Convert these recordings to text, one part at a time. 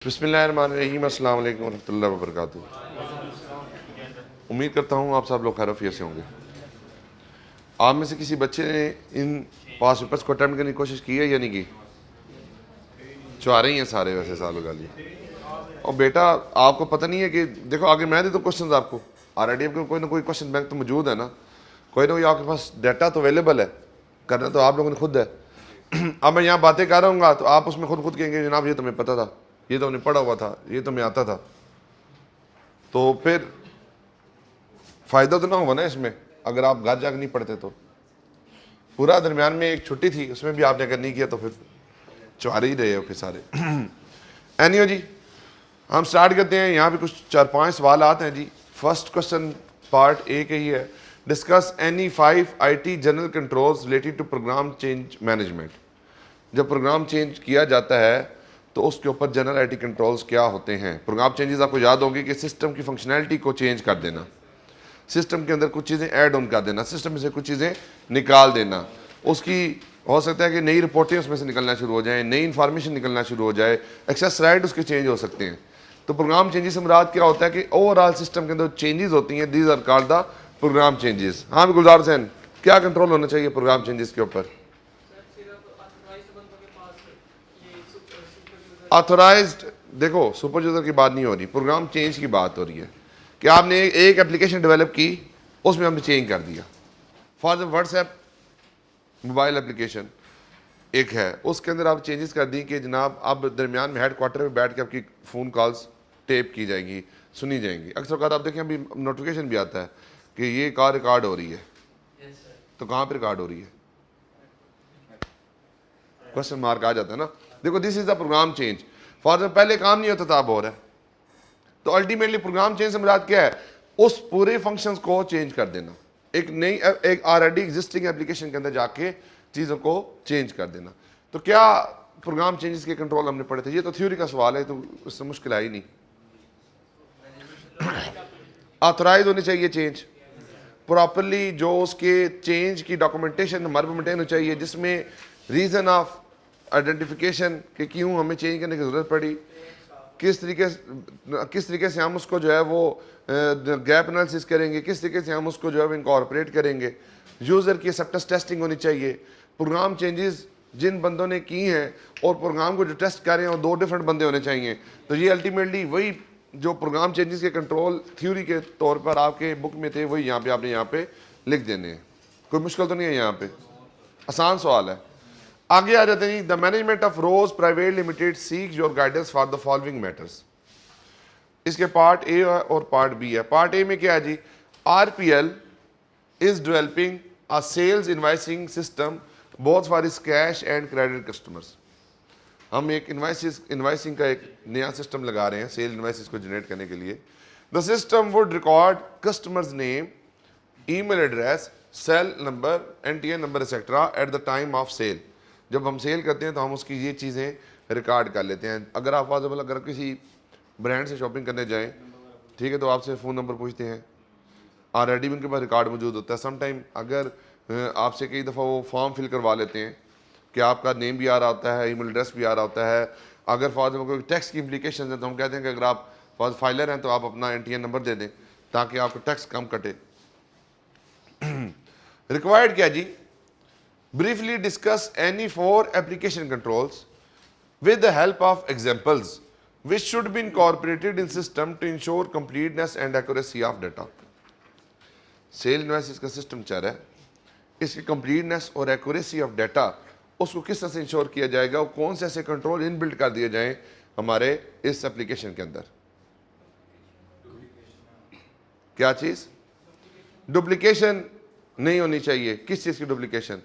बिस्मिल्लाहिर्रहमानिर्रहीम, अस्सलाम वालेकुम रहमतुल्लाहि व बरकातुहू। उम्मीद करता हूँ आप सब लोग खैरियत से होंगे। आप में से किसी बच्चे ने इन पास पेपर्स को अटैम्प्ट करने की कोशिश की है या नहीं की? रही हैं सारे वैसे सालों गाली। और बेटा आपको पता नहीं है कि देखो आगे मैं दे तो क्वेश्चन आपको ऑलरेडी आपको कोई ना कोई क्वेश्चन बैंक तो मौजूद है ना, कोई ना कोई आपके पास डाटा तो अवेलेबल है, करना तो आप लोगों ने खुद है। अब मैं यहाँ बातें कर रहा हूँ तो आप उसमें खुद कहेंगे जनाब ये तुम्हें पता था, ये तो हमने पढ़ा हुआ था, ये तो मैं आता था, तो फिर फ़ायदा तो ना होगा ना इसमें अगर आप घर जाकर नहीं पढ़ते तो। पूरा दरमियान में एक छुट्टी थी उसमें भी आपने अगर नहीं किया तो फिर चुहार ही रहे हो फिर सारे। एनियो जी हम स्टार्ट करते हैं। यहाँ पे कुछ 4-5 सवाल आते हैं जी। फर्स्ट क्वेश्चन पार्ट ए का ही है, discuss any 5 IT general controls related to program change management. जब प्रोग्राम चेंज किया जाता है तो उसके ऊपर जनरल IT कंट्रोल्स क्या होते हैं। प्रोग्राम चेंजेस आपको याद होंगे कि सिस्टम की फंक्शनैलिटी को चेंज कर देना, सिस्टम के अंदर कुछ चीज़ें ऐड ऑन कर देना, सिस्टम में से कुछ चीज़ें निकाल देना। उसकी हो सकता है कि नई रिपोर्टें उसमें से निकलना शुरू हो जाएं, नई इन्फॉर्मेशन निकलना शुरू हो जाए, एक्सेस राइट उसके चेंज हो सकते हैं। तो प्रोग्राम चेंजेस से मुराद क्या होता है कि ओवरऑल सिस्टम के अंदर चेंजेस होती हैं, these are called the program changes. हाँ गुलजार हुसैन, क्या कंट्रोल होना चाहिए प्रोग्राम चेंजेस के ऊपर? ऑथोराइज्ड, देखो सुपर यूजर की बात नहीं हो रही, प्रोग्राम चेंज की बात हो रही है कि आपने एक एप्लीकेशन डेवलप की, उसमें हमने चेंज कर दिया। For the WhatsApp mobile application एक है, उसके अंदर आप चेंजेस कर दी कि जनाब अब दरमियान में हेड क्वार्टर में बैठ के आपकी फ़ोन कॉल्स टेप की जाएंगी, सुनी जाएंगी। अक्सर बार आप देखें अभी नोटिफिकेशन भी आता है कि ये कॉल रिकॉर्ड हो रही है। तो कहाँ पर रिकॉर्ड हो रही है? क्वेश्चन मार्क आ जाता है ना। देखो this is the program change. For पहले काम नहीं होता था, अब हो रहा है। तो अल्टीमेटली प्रोग्राम चेंज से मुराद क्या है? उस पूरे फंक्शंस को चेंज कर देना, एक नई एक ऑलरेडी एग्जिस्टिंग एप्लीकेशन के अंदर जाके चीज़ों को चेंज कर देना। तो क्या प्रोग्राम चेंजेस के कंट्रोल हमने पढ़े थे? ये तो थ्योरी का सवाल है, तो उससे मुश्किल आई नहीं। ऑथराइज होनी चाहिए चेंज प्रॉपरली, जो उसके चेंज की डॉक्यूमेंटेशन हमारे पास मेंटेन होनी चाहिए, जिसमें रीज़न ऑफ आइडेंटिफिकेशन कि क्यों हमें चेंज करने की ज़रूरत पड़ी, किस तरीके से हम उसको जो है वो गैप एनालिसिस करेंगे, किस तरीके से हम उसको जो है वो इनकॉर्पोरेट करेंगे। यूज़र की एक्सेप्टेंस टेस्टिंग होनी चाहिए। प्रोग्राम चेंजेस जिन बंदों ने की हैं और प्रोग्राम को जो टेस्ट कर रहे हैं वो 2 डिफरेंट बंदे होने चाहिए। तो ये अल्टीमेटली वही जो प्रोग्राम चेंजेस के कंट्रोल थ्योरी के तौर पर आपके बुक में थे, वही यहाँ पे आपने यहाँ पे लिख देने हैं। कोई मुश्किल तो नहीं है, यहाँ पे आसान सवाल है। आगे आ जाते हैं। The management of Rose private limited seeks your guidance for the following matters. इसके पार्ट ए और पार्ट बी है। पार्ट ए में क्या है जी? RPL is developing a sales invoicing system both for is cash and credit customers. हम एक invoicing का एक नया सिस्टम लगा रहे हैं सेल इनवाइसिस को जनरेट करने के लिए। The system would record customers name, email address, sale number, NTN number etcetera at the time of sale. जब हम सेल करते हैं तो हम उसकी ये चीज़ें रिकॉर्ड कर लेते हैं। अगर आप पॉसिबल अगर किसी ब्रांड से शॉपिंग करने जाएं, ठीक है, तो आपसे फ़ोन नंबर पूछते हैं, ऑलरेडी उनके पास रिकॉर्ड मौजूद होता है। समटाइम अगर आपसे कई दफ़ा वो फॉर्म फिल करवा लेते हैं कि आपका नेम भी आ रहा होता है, ईमेल एड्रेस भी आ रहा होता है। अगर फॉर कोई टैक्स की इम्प्लीकेशन है तो हम कहते हैं कि अगर आप फॉर फाइलर हैं तो आप अपना NTN नंबर दे दें ताकि आपको टैक्स कम कटे। रिक्वायर्ड क्या जी? Briefly discuss any 4 application controls with the help of examples which should be incorporated in system to ensure completeness and accuracy of data. Sale invoice का सिस्टम चल रहा है, इसकी कंप्लीटनेस और एक्यूरेसी ऑफ डाटा उसको किस तरह से इंश्योर किया जाएगा, और कौन से ऐसे कंट्रोल इनबिल्ट कर दिए जाएं हमारे इस एप्लीकेशन के अंदर। क्या चीज़? डुप्लीकेशन नहीं होनी चाहिए। किस चीज़ की डुप्लीकेशन?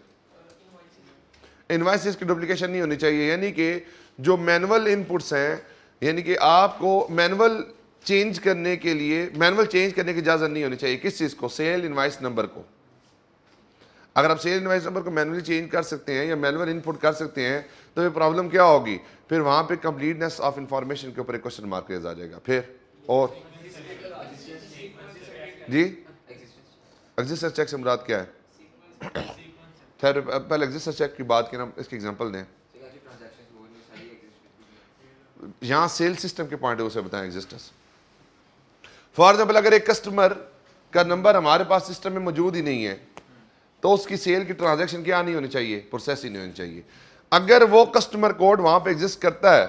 इनवाइसेस की डुप्लीकेशन नहीं होनी चाहिए। यानी कि जो मैनुअल इनपुट्स हैं, यानी कि आपको मैनुअल चेंज करने की इजाज़त नहीं होनी चाहिए। किस चीज़ को? सेल इनवाइस नंबर को। अगर आप सेल इनवाइस नंबर को मैनुअली चेंज कर सकते हैं या मैनुअल इनपुट कर सकते हैं तो फिर प्रॉब्लम क्या होगी? फिर वहाँ पे कंप्लीटनेस ऑफ इंफॉर्मेशन के ऊपर एक क्वेश्चन मार्क आ जाएगा। फिर और जी एग्जिस्टेंस चेक से मुराद क्या है? खैर पहले एग्जिस्टेंस चेक की बात की ना, इसकी एग्जांपल दें। यहाँ सेल सिस्टम के पॉइंट ऑफ व्यू से बताएं एग्जिस्टेंस। फॉर एग्जाम्पल अगर एक कस्टमर का नंबर हमारे पास सिस्टम में मौजूद ही नहीं है तो उसकी सेल की ट्रांजैक्शन क्या नहीं होनी चाहिए, प्रोसेस ही नहीं होनी चाहिए। अगर वो कस्टमर कोड वहां पे एग्जिस्ट करता है,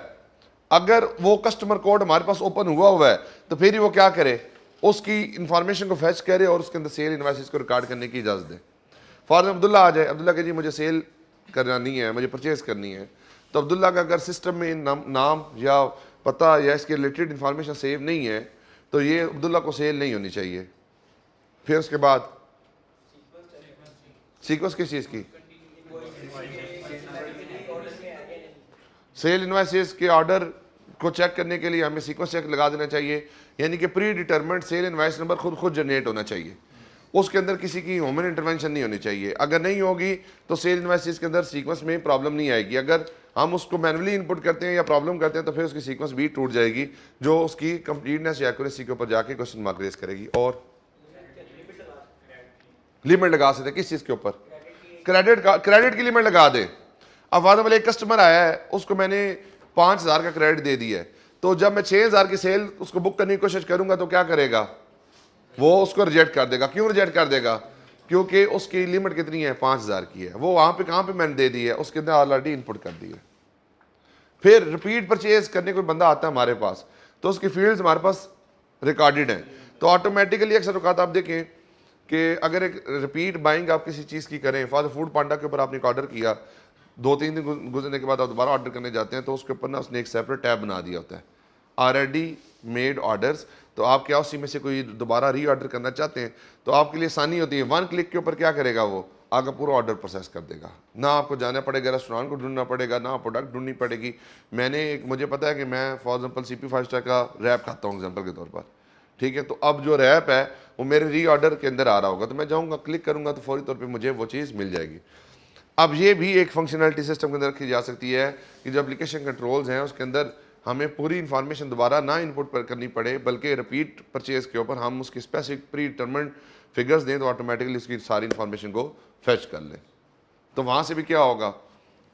अगर वो कस्टमर कोड हमारे पास ओपन हुआ है तो फिर ही वो क्या करे, उसकी इंफॉर्मेशन को फैच करे और उसके अंदर सेल इनवॉइसेस को रिकॉर्ड करने की इजाजत दे। फॉर एग्जाम्पल अब्दुल्ला आ जाए, अब्दुल्ला के जी मुझे सेल करनी है, मुझे परचेज करनी है, तो अब्दुल्ला का अगर सिस्टम में नाम या पता या इसके रिलेटेड इंफॉर्मेशन सेव नहीं है तो ये अब्दुल्ला को सेल नहीं होनी चाहिए। फिर उसके बाद सीक्वेंस किस चीज़ की, सेल इनवॉइसेस के ऑर्डर को चेक करने के लिए हमें सीक्वेंस चेक लगा देना चाहिए, यानी कि प्री डिटरमिनेड सेल इनवॉइस नंबर खुद जनरेट होना चाहिए, उसके अंदर किसी की ह्यूमन इंटरवेंशन नहीं होनी चाहिए। अगर नहीं होगी तो सेल इनवॉइसेस के अंदर सीक्वेंस में प्रॉब्लम नहीं आएगी। अगर हम उसको मैनुअली इनपुट करते हैं या प्रॉब्लम करते हैं तो फिर उसकी सीक्वेंस भी टूट जाएगी, जो उसकी कंप्लीटनेस या एक्यूरेसी के ऊपर जाके क्वेश्चन मार्क रेज करेगी। और लिमिट लगा सकते हैं किस चीज़ के ऊपर, क्रेडिट की लिमिट लगा दे। अब वादा एक कस्टमर आया है, उसको मैंने 5,000 का क्रेडिट दे दिया है, तो जब मैं 6,000 की सेल उसको बुक करने की कोशिश करूंगा तो क्या करेगा, वो उसको रिजेक्ट कर देगा। क्यों रिजेक्ट कर देगा, क्योंकि उसकी लिमिट कितनी है, 5,000 की है। वो वहां पे कहां पे मैंने दे दी है, उसके अंदर ऑलरेडी इनपुट कर दी है। फिर रिपीट परचेज करने कोई बंदा आता है हमारे पास तो उसकी फील्ड्स हमारे पास रिकॉर्डेड हैं, तो ऑटोमेटिकली अक्सर औकात आप देखें कि अगर एक रिपीट बाइंग आप किसी चीज़ की करें, फॉर फूड पांडा के ऊपर आपने एक ऑर्डर किया, 2-3 दिन गुजरने के बाद आप दोबारा ऑर्डर करने जाते हैं तो उसके ऊपर ना उसने एक सेपरेट टैब बना दिया होता है, ऑलरेडी मेड ऑर्डर्स। तो आप क्या उसी में से कोई दोबारा री ऑर्डर करना चाहते हैं तो आपके लिए आसानी होती है, 1 क्लिक के ऊपर क्या करेगा, वो आगे पूरा ऑर्डर प्रोसेस कर देगा। ना आपको जाना पड़ेगा, रेस्टोरेंट को ढूंढना पड़ेगा, ना प्रोडक्ट ढूंढनी पड़ेगी। मुझे पता है कि मैं फॉर एग्जांपल CP 5 स्टार का रैप खाता हूँ एग्जांपल के तौर पर, ठीक है, तो अब जो रैप है वो मेरे री ऑर्डर के अंदर आ रहा होगा, तो मैं जाऊँगा क्लिक करूँगा तो फौरी तौर पर मुझे वो चीज़ मिल जाएगी। अब ये भी एक फंक्शनलिटी सिस्टम के अंदर रखी जा सकती है कि जो एप्लीकेशन कंट्रोल्स हैं उसके अंदर हमें पूरी इंफॉर्मेशन दोबारा ना इनपुट पर करनी पड़े, बल्कि रिपीट परचेज के ऊपर हम उसकी स्पेसिफिक प्री डिटरमिन्ड फिगर्स दें तो ऑटोमेटिकली उसकी सारी इंफॉर्मेशन को फैच कर लें। तो वहाँ से भी क्या होगा।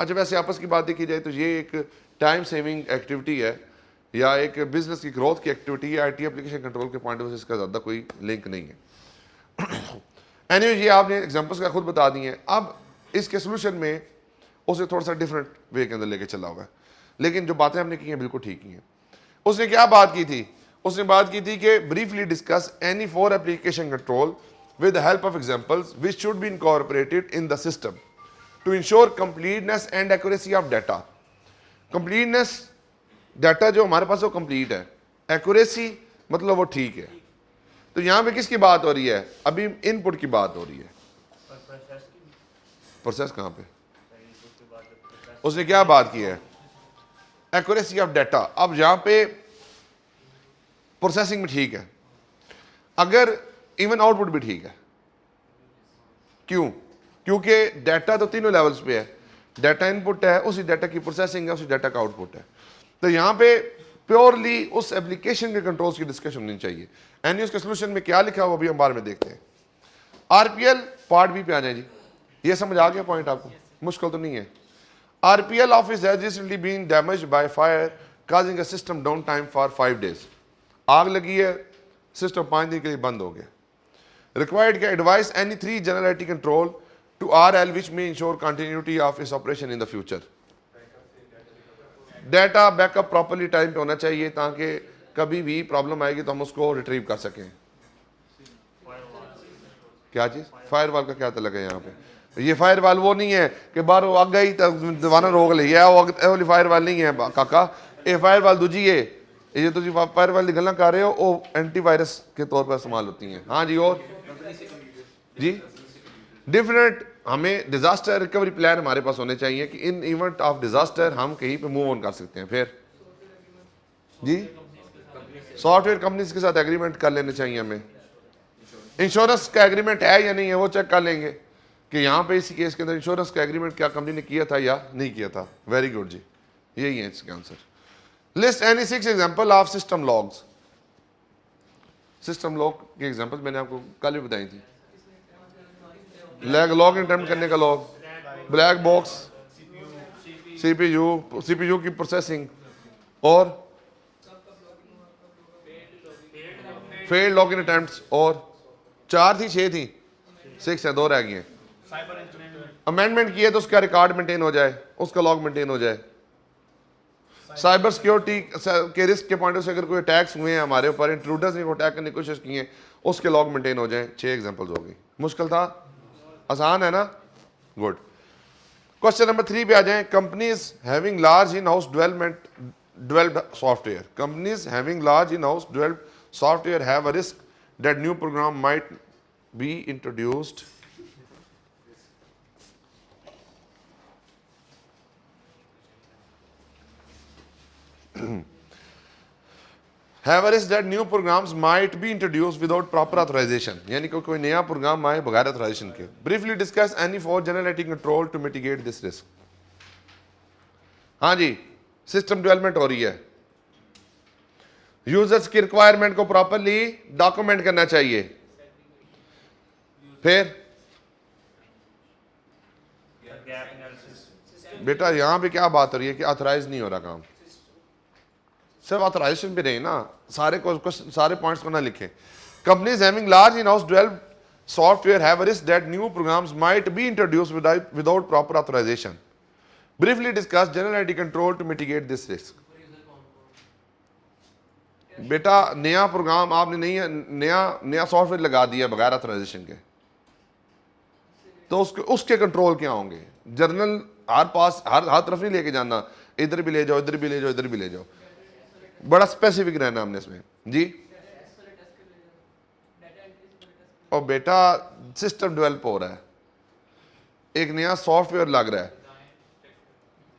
अच्छा, वैसे आपस की बात देखी जाए तो ये एक टाइम सेविंग एक्टिविटी है या एक बिजनेस की ग्रोथ की एक्टिविटी है। IT एप्लीकेशन कंट्रोल के पॉइंट ऑफ व्यू से इसका ज़्यादा कोई लिंक नहीं है। एनीवे, ये आपने एग्जाम्पल्स का खुद बता दी हैं। अब इसके सोल्यूशन में उसे थोड़ा सा डिफरेंट वे के अंदर लेके चला हुआ है, लेकिन जो बातें हमने की हैं बिल्कुल ठीक ही हैं। उसने क्या बात की थी, उसने बात की थी कि briefly discuss any 4 application control with the help of examples which should be incorporated in the system to ensure completeness and accuracy of data. Completeness, data जो हमारे पास वो कंप्लीट है, एक्यूरेसी मतलब वो ठीक है। तो यहाँ पे किसकी बात हो रही है, अभी इनपुट की बात हो रही है। प्रोसेस कहाँ पे, उसने क्या बात की है, एक्यूरेसी ऑफ डाटा। अब यहाँ पे प्रोसेसिंग में ठीक है, अगर इवन आउटपुट भी ठीक है। क्यों, क्योंकि डाटा तो तीनों लेवल्स पे है, डाटा इनपुट है, उसी डाटा की प्रोसेसिंग है, उसी डाटा का आउटपुट है। तो यहाँ पे प्योरली उस एप्लीकेशन के कंट्रोल्स की डिस्कशन होनी चाहिए। एनयूएस के सोल्यूशन में क्या लिखा हुआ अभी हम बारे में देखते हैं। RPL पार्ट बी पे आ जाए जी, ये समझ आ गया पॉइंट आपको, मुश्किल तो नहीं है। RPL office has recently been damaged by fire causing a system down time for 5 days। आग लगी है, सिस्टम 5 दिन के लिए बंद हो गया। Required to advise any 3 general IT control to RL which may ensure continuity of its operation in the future। Data backup properly time पे होना चाहिए ताकि कभी भी प्रॉब्लम आएगी तो हम उसको रिट्रीव कर सकें। क्या चीज़, फायरवॉल का क्या तलक है यहाँ पे। ये फायरवॉल वो नहीं है कि बाहर आग गई तो दीवाना रोक ली, वाली फायरवॉल नहीं है काका, ये फायरवॉल दूजी है। ये तो जी फायरवॉल की गल्ला कर रहे हो, वो एंटीवायरस के तौर पर इस्तेमाल होती हैं। हाँ जी, और जी डिफरेंट हमें डिजास्टर रिकवरी प्लान हमारे पास होने चाहिए कि इन इवेंट ऑफ डिजास्टर हम कहीं पे मूव ऑन कर सकते हैं। फिर जी सॉफ्टवेयर कंपनीज के साथ एग्रीमेंट कर लेने चाहिए हमें। इंश्योरेंस का एग्रीमेंट है या नहीं है वो चेक कर लेंगे कि यहाँ पे इसी केस के अंदर इंश्योरेंस का एग्रीमेंट क्या कंपनी ने किया था या नहीं किया था। वेरी गुड जी, यही है इसका answer. List any 6 example of system logs. System log की एग्जाम्पल मैंने आपको कल भी बताई थी। लॉग अटेम्प्ट करने का लॉग, ब्लैक बॉक्स, CPU की प्रोसेसिंग और फेल्ड लॉग इन अटेम्प्ट्स और 4 थी 6 थी 6 है, 2 रह गई हैं। अमेंडमेंट किए तो उसका रिकॉर्ड मेंटेन हो जाए, उसका लॉग मेंटेन हो जाए। साइबर सिक्योरिटी के रिस्क के पॉइंट से अगर कोई अटैक्स हुए हैं हमारे ऊपर, इंट्रूडर्स ने अटैक करने की कोशिश की है, उसके लॉग मेंटेन हो जाए। 6 एग्जांपल्स हो गई। मुश्किल था? आसान है ना? गुड। क्वेश्चन नंबर 3 पे आ जाएं। Companies having large in house developed software, companies having large in house developed software have a risk that new program might be introduced have a risk that new programs might be introduced without proper authorization, यानी कि कोई नया programme आए बगैर authorization के। Briefly discuss any for generating control to mitigate this risk. हाँ जी, system development हो रही है, यूजर्स की रिक्वायरमेंट को प्रॉपरली डॉक्यूमेंट करना चाहिए। फिर बेटा यहां पे क्या बात हो रही है कि ऑथराइज नहीं हो रहा काम, सिर्फ ऑथराइजेशन भी नहीं ना, सारे पॉइंट्स को ना लिखें। Companies having large in house developed software have a risk that new programs might be introduced without proper authorization. Briefly discuss general control to mitigate this risk. बेटा नया प्रोग्राम आपने नहीं नया सॉफ्टवेयर लगा दिया बगैर ऑथराइजेशन के, तो उसके कंट्रोल क्या होंगे? जर्नल हर तरफ नहीं लेके जाना, इधर भी ले जाओ, इधर भी ले जाओ, इधर भी ले जाओ, बड़ा स्पेसिफिक रहना हमने इसमें जी। और बेटा सिस्टम डेवलप हो रहा है, एक नया सॉफ्टवेयर लग रहा है,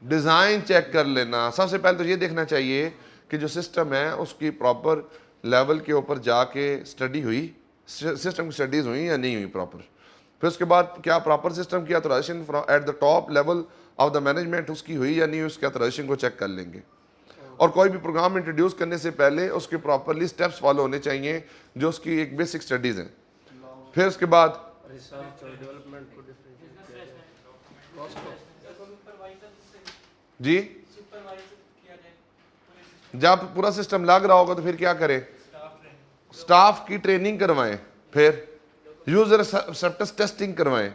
डिजाइन चेक कर लेना। सबसे पहले तो ये देखना चाहिए कि जो सिस्टम है उसकी प्रॉपर लेवल के ऊपर जाके स्टडी हुई, सिस्टम की स्टडीज हुई या नहीं हुई प्रॉपर। फिर उसके बाद क्या प्रॉपर सिस्टम की authorization at the top level of the management उसकी हुई या नहीं हुई, उसकी ऑथराइजेशन को चेक कर लेंगे। और कोई भी प्रोग्राम इंट्रोड्यूस करने से पहले उसके प्रॉपरली स्टेप्स फॉलो होने चाहिए जो उसकी एक बेसिक स्टडीज हैं। फिर उसके बाद रिसर्च और डेवलपमेंट को जी जब पूरा सिस्टम लग रहा होगा तो फिर क्या करें? स्टाफ की ट्रेनिंग करवाएं, फिर यूजर एक्सेप्टेंस टेस्टिंग करवाएं,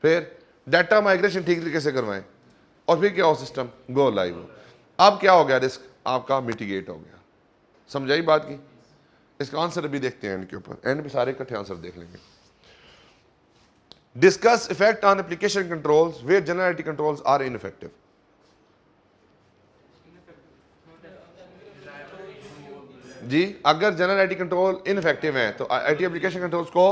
फिर डाटा माइग्रेशन ठीक तरीके से करवाएं, और फिर क्या हो? सिस्टम गो लाइव हो। अब क्या हो गया? रिस्क आपका मिटिगेट हो गया। समझाई बात की? इसका आंसर अभी देखते हैं एंड के ऊपर, एंड पे सारे इकट्ठे आंसर देख लेंगे। Discuss effect on application controls where general IT controls are ineffective. जी अगर जनरल आईटी कंट्रोल इनइफेक्टिव है तो आईटी एप्लीकेशन कंट्रोल्स को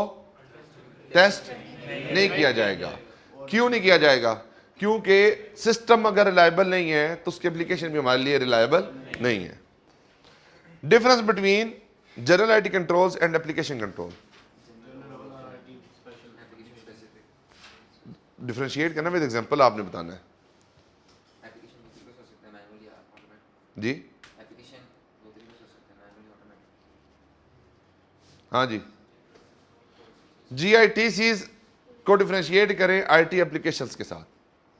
टेस्ट नहीं किया जाएगा। क्यों नहीं किया जाएगा? क्योंकि सिस्टम अगर रिलायबल नहीं है तो उसकी एप्लीकेशन भी हमारे लिए रिलायबल नहीं है। Difference between general IT controls and application control, differentiate करना विद एग्जांपल आपने बताना है जी। हाँ जी, GITCs को डिफरेंशिएट करें आईटी एप्लीकेशंस के साथ।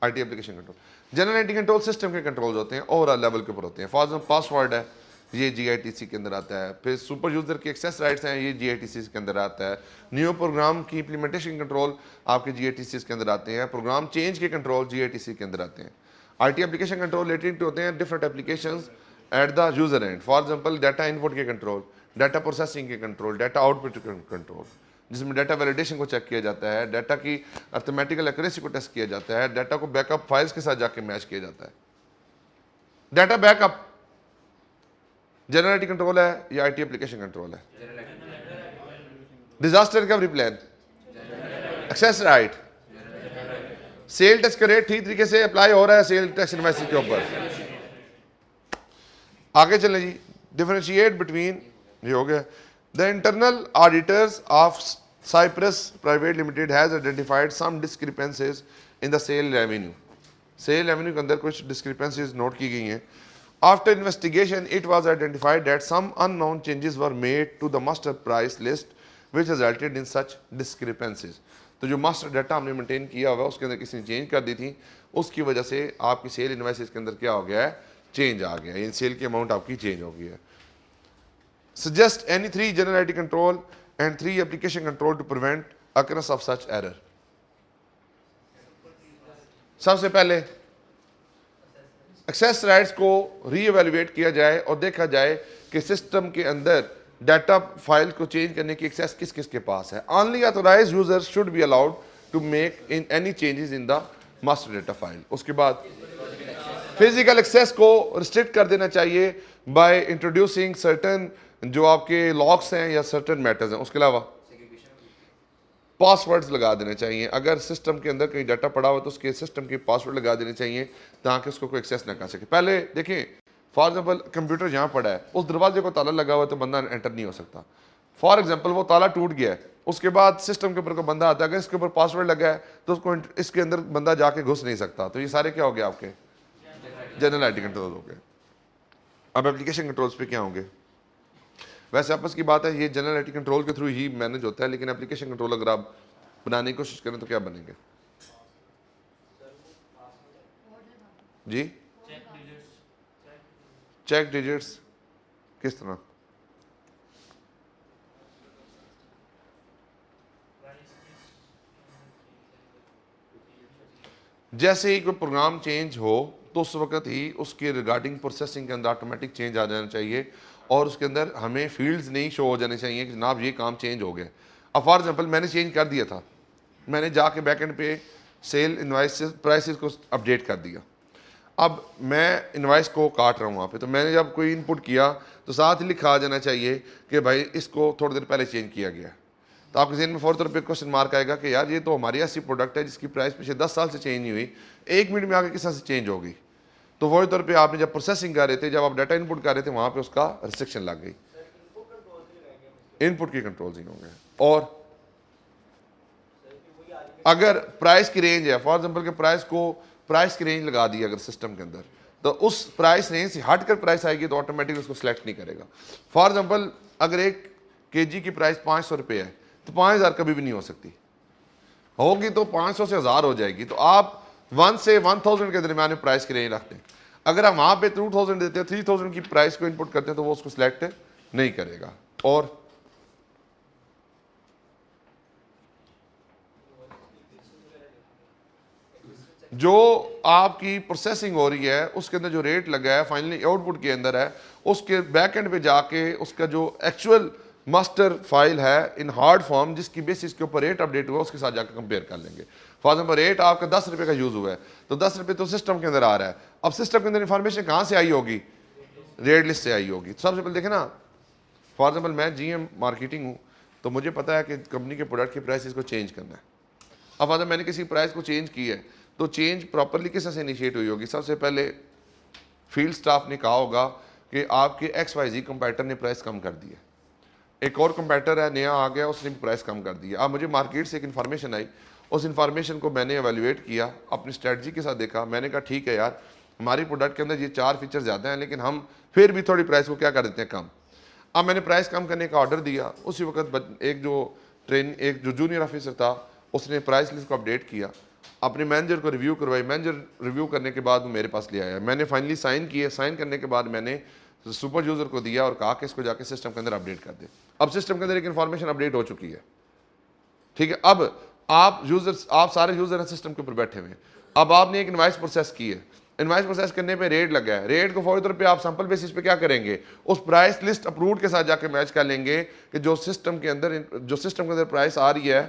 IT application control, general IT control system के कंट्रोल्स होते हैं, ओवरऑल लेवल के ऊपर होते हैं। फॉर एग्जाम्पल पासवर्ड है, ये GITC के अंदर आता है। फिर सुपर यूजर के एक्सेस राइट्स हैं, ये GITC के अंदर आता है। न्यू प्रोग्राम की इम्प्लीमेंटेशन कंट्रोल आपके GITC के अंदर आते हैं। प्रोग्राम चेंज के कंट्रोल GITC के अंदर आते हैं। IT application control related to होते हैं different applications at the user end. For example data input के कंट्रोल, डाटा प्रोसेसिंग के कंट्रोल, डाटा आउटपुट के कंट्रोल, जिसमें डाटा वैलिडेशन को चेक किया जाता है, डाटा की अर्थमेटिकल एक्यूरेसी को टेस्ट किया जाता है, डाटा को बैकअप फाइल्स के साथ जाके मैच किया जाता है। Data backup general IT control है या आईटी एप्लीकेशन कंट्रोल है? Disaster recovery plan, access right, sale tax का रेट ठीक तरीके से अप्लाई हो रहा है सेल टैक्स इनवॉइस के ऊपर। आगे चलें जी। डिफरेंशिएट बिटवीन, ये हो गया। The internal auditors of Cyprus private limited has identified some discrepancies in the sale revenue. Sale revenue के अंदर कुछ डिस्क्रिपेंसीज नोट की गई हैं। After investigation it was identified that some unknown changes were made to the master price list which resulted in such discrepancies. तो जो master data हमने maintain किया हुआ उसके अंदर किसी ने चेंज कर दी थी, उसकी वजह से आपकी सेल इन्वॉइसेस के अंदर क्या हो गया है? चेंज आ गया है, सेल की अमाउंट आपकी चेंज हो गई है। suggest any 3 general IT control and 3 application control to prevent occurrence of such error. सबसे पहले एक्सेस राइट्स को रीएवैल्यूएट किया जाए और देखा जाए कि सिस्टम के अंदर डाटा फाइल को चेंज करने की एक्सेस किस किस के पास है. Only authorized users should be allowed to make in any changes in the master data file. उसके बाद फिजिकल एक्सेस को रिस्ट्रिक्ट कर देना चाहिए बाय इंट्रोड्यूसिंग सर्टन जो आपके लॉक्स हैं या सर्टन मैटर्स हैं. उसके अलावा पासवर्ड्स लगा देने चाहिए. अगर सिस्टम के अंदर कहीं डाटा पड़ा हो तो उसके सिस्टम के पासवर्ड लगा देने चाहिए ताकि उसको कोई एक्सेस ना कर सके. पहले देखें, फॉर एग्जांपल कंप्यूटर जहाँ पड़ा है उस दरवाजे को ताला लगा हुआ है तो बंदा एंटर नहीं हो सकता. फॉर एग्जांपल वो ताला टूट गया है, उसके बाद सिस्टम के ऊपर कोई बंदा आता है, अगर इसके ऊपर पासवर्ड लगा है तो उसको इसके अंदर बंदा जाके घुस नहीं सकता. तो ये सारे क्या हो गए आपके जनरल आईटी कंट्रोल हो गए. अब एप्लीकेशन कंट्रोल्स पे क्या होंगे? वैसे आपस की बात है, ये जनरल आईटी कंट्रोल के थ्रू ही मैनेज होता है, लेकिन एप्लीकेशन कंट्रोल अगर आप बनाने की कोशिश करें तो क्या बनेंगे जी? चेक डिजिट्स किस तरह? जैसे ही कोई प्रोग्राम चेंज हो तो उस वक्त ही उसके रिगार्डिंग प्रोसेसिंग के अंदर ऑटोमेटिक चेंज आ जाना चाहिए और उसके अंदर हमें फील्ड्स नहीं शो हो जाने चाहिए कि जनाब ये काम चेंज हो गया. अब फॉर एग्जांपल मैंने चेंज कर दिया था, मैंने जाके बैकएंड पे सेल इनवाइस प्राइसेस को अपडेट कर दिया. अब मैं इनवाइस को काट रहा हूँ वहाँ पे, तो मैंने जब कोई इनपुट किया तो साथ ही लिखा आ जाना चाहिए कि भाई इसको थोड़ी देर पहले चेंज किया गया. तो आपके जहन में फौरन तौर पे क्वेश्चन मार्क आएगा कि यार ये तो हमारी ऐसी प्रोडक्ट है जिसकी प्राइस पिछले 10 साल से चेंज नहीं हुई, 1 मिनट में आके किस तरह से चेंज होगी. तो फौरी तौर पे आपने जब प्रोसेसिंग कर रहे थे, जब आप डाटा इनपुट कर रहे थे, वहाँ पे उसका रिस्ट्रिक्शन लग गई. इनपुट के कंट्रोल्स ही होंगे. और अगर प्राइस की रेंज है, फॉर एग्जाम्पल के प्राइस की रेंज लगा दी अगर सिस्टम के अंदर, तो उस प्राइस रेंज से हट कर प्राइस आएगी तो ऑटोमेटिक उसको सिलेक्ट नहीं करेगा. फॉर एग्जाम्पल अगर 1 kg की प्राइस 500 रुपये है तो 5000 कभी भी नहीं हो सकती, होगी तो 500 से 1000 हो जाएगी. तो आप 1 से 1000 के दरमियान में प्राइस की रेंज रखते हैं. अगर आप वहाँ पे 2000 देते हैं, 3000 की प्राइस को इनपुट करते हैं तो वो उसको सिलेक्ट नहीं करेगा. और जो आपकी प्रोसेसिंग हो रही है उसके अंदर जो रेट लगा है फाइनली आउटपुट के अंदर है, उसके बैक एंड पे जाके उसका जो एक्चुअल मास्टर फाइल है इन हार्ड फॉर्म जिसकी बेसिस के ऊपर रेट अपडेट हुआ उसके साथ जाकर कंपेयर कर लेंगे. फॉर एग्जाम्पल रेट आपका 10 रुपये का यूज़ हुआ है तो 10 रुपये तो सिस्टम के अंदर आ रहा है. अब सिस्टम के अंदर इंफॉर्मेशन कहाँ से आई होगी? रेट लिस्ट से आई होगी. तो सबसे पहले देखें ना, फॉर एग्जाम्पल मैं GM मार्केटिंग हूँ तो मुझे पता है कि कंपनी के प्रोडक्ट की प्राइस को चेंज करना है. अब अगर मैंने किसी प्राइस को चेंज की है तो चेंज प्रॉपरली किस तरह से इनिशिएट हुई होगी? सबसे पहले फील्ड स्टाफ ने कहा होगा कि आपके XYZ कंपैटर ने प्राइस कम कर दी है, एक और कंपैटर है नया आ गया उसने भी प्राइस कम कर दी है. अब मुझे मार्केट से एक इन्फॉर्मेशन आई, उस इन्फॉर्मेशन को मैंने एवेल्युएट किया, अपनी स्ट्रेटजी के साथ देखा, मैंने कहा ठीक है यार हमारी प्रोडक्ट के अंदर ये 4 फीचर ज़्यादा हैं लेकिन हम फिर भी थोड़ी प्राइस को क्या कर देते हैं कम. अब मैंने प्राइस कम करने का ऑर्डर दिया. उसी वक्त एक जो जूनियर ऑफिसर था उसने प्राइस लिस्ट को अपडेट किया, अपने मैनेजर को रिव्यू करवाई, मैनेजर रिव्यू करने के बाद वो मेरे पास ले आया, मैंने फाइनली साइन किए. साइन करने के बाद मैंने सुपर यूज़र को दिया और कहा कि इसको जाके सिस्टम के अंदर अपडेट कर दे. अब सिस्टम के अंदर एक इन्फॉर्मेशन अपडेट हो चुकी है, ठीक है. अब आप सारे यूज़र हैं सिस्टम के ऊपर बैठे हुए हैं. अब आपने एक इनवाइस प्रोसेस की है, इनवाइस प्रोसेस करने पे रेट लगा है, रेट को फौरी तौर पे आप सैंपल बेसिस पे क्या करेंगे? उस प्राइस लिस्ट अप्रूव्ड के साथ जाके मैच कर लेंगे कि जो सिस्टम के अंदर प्राइस आ रही है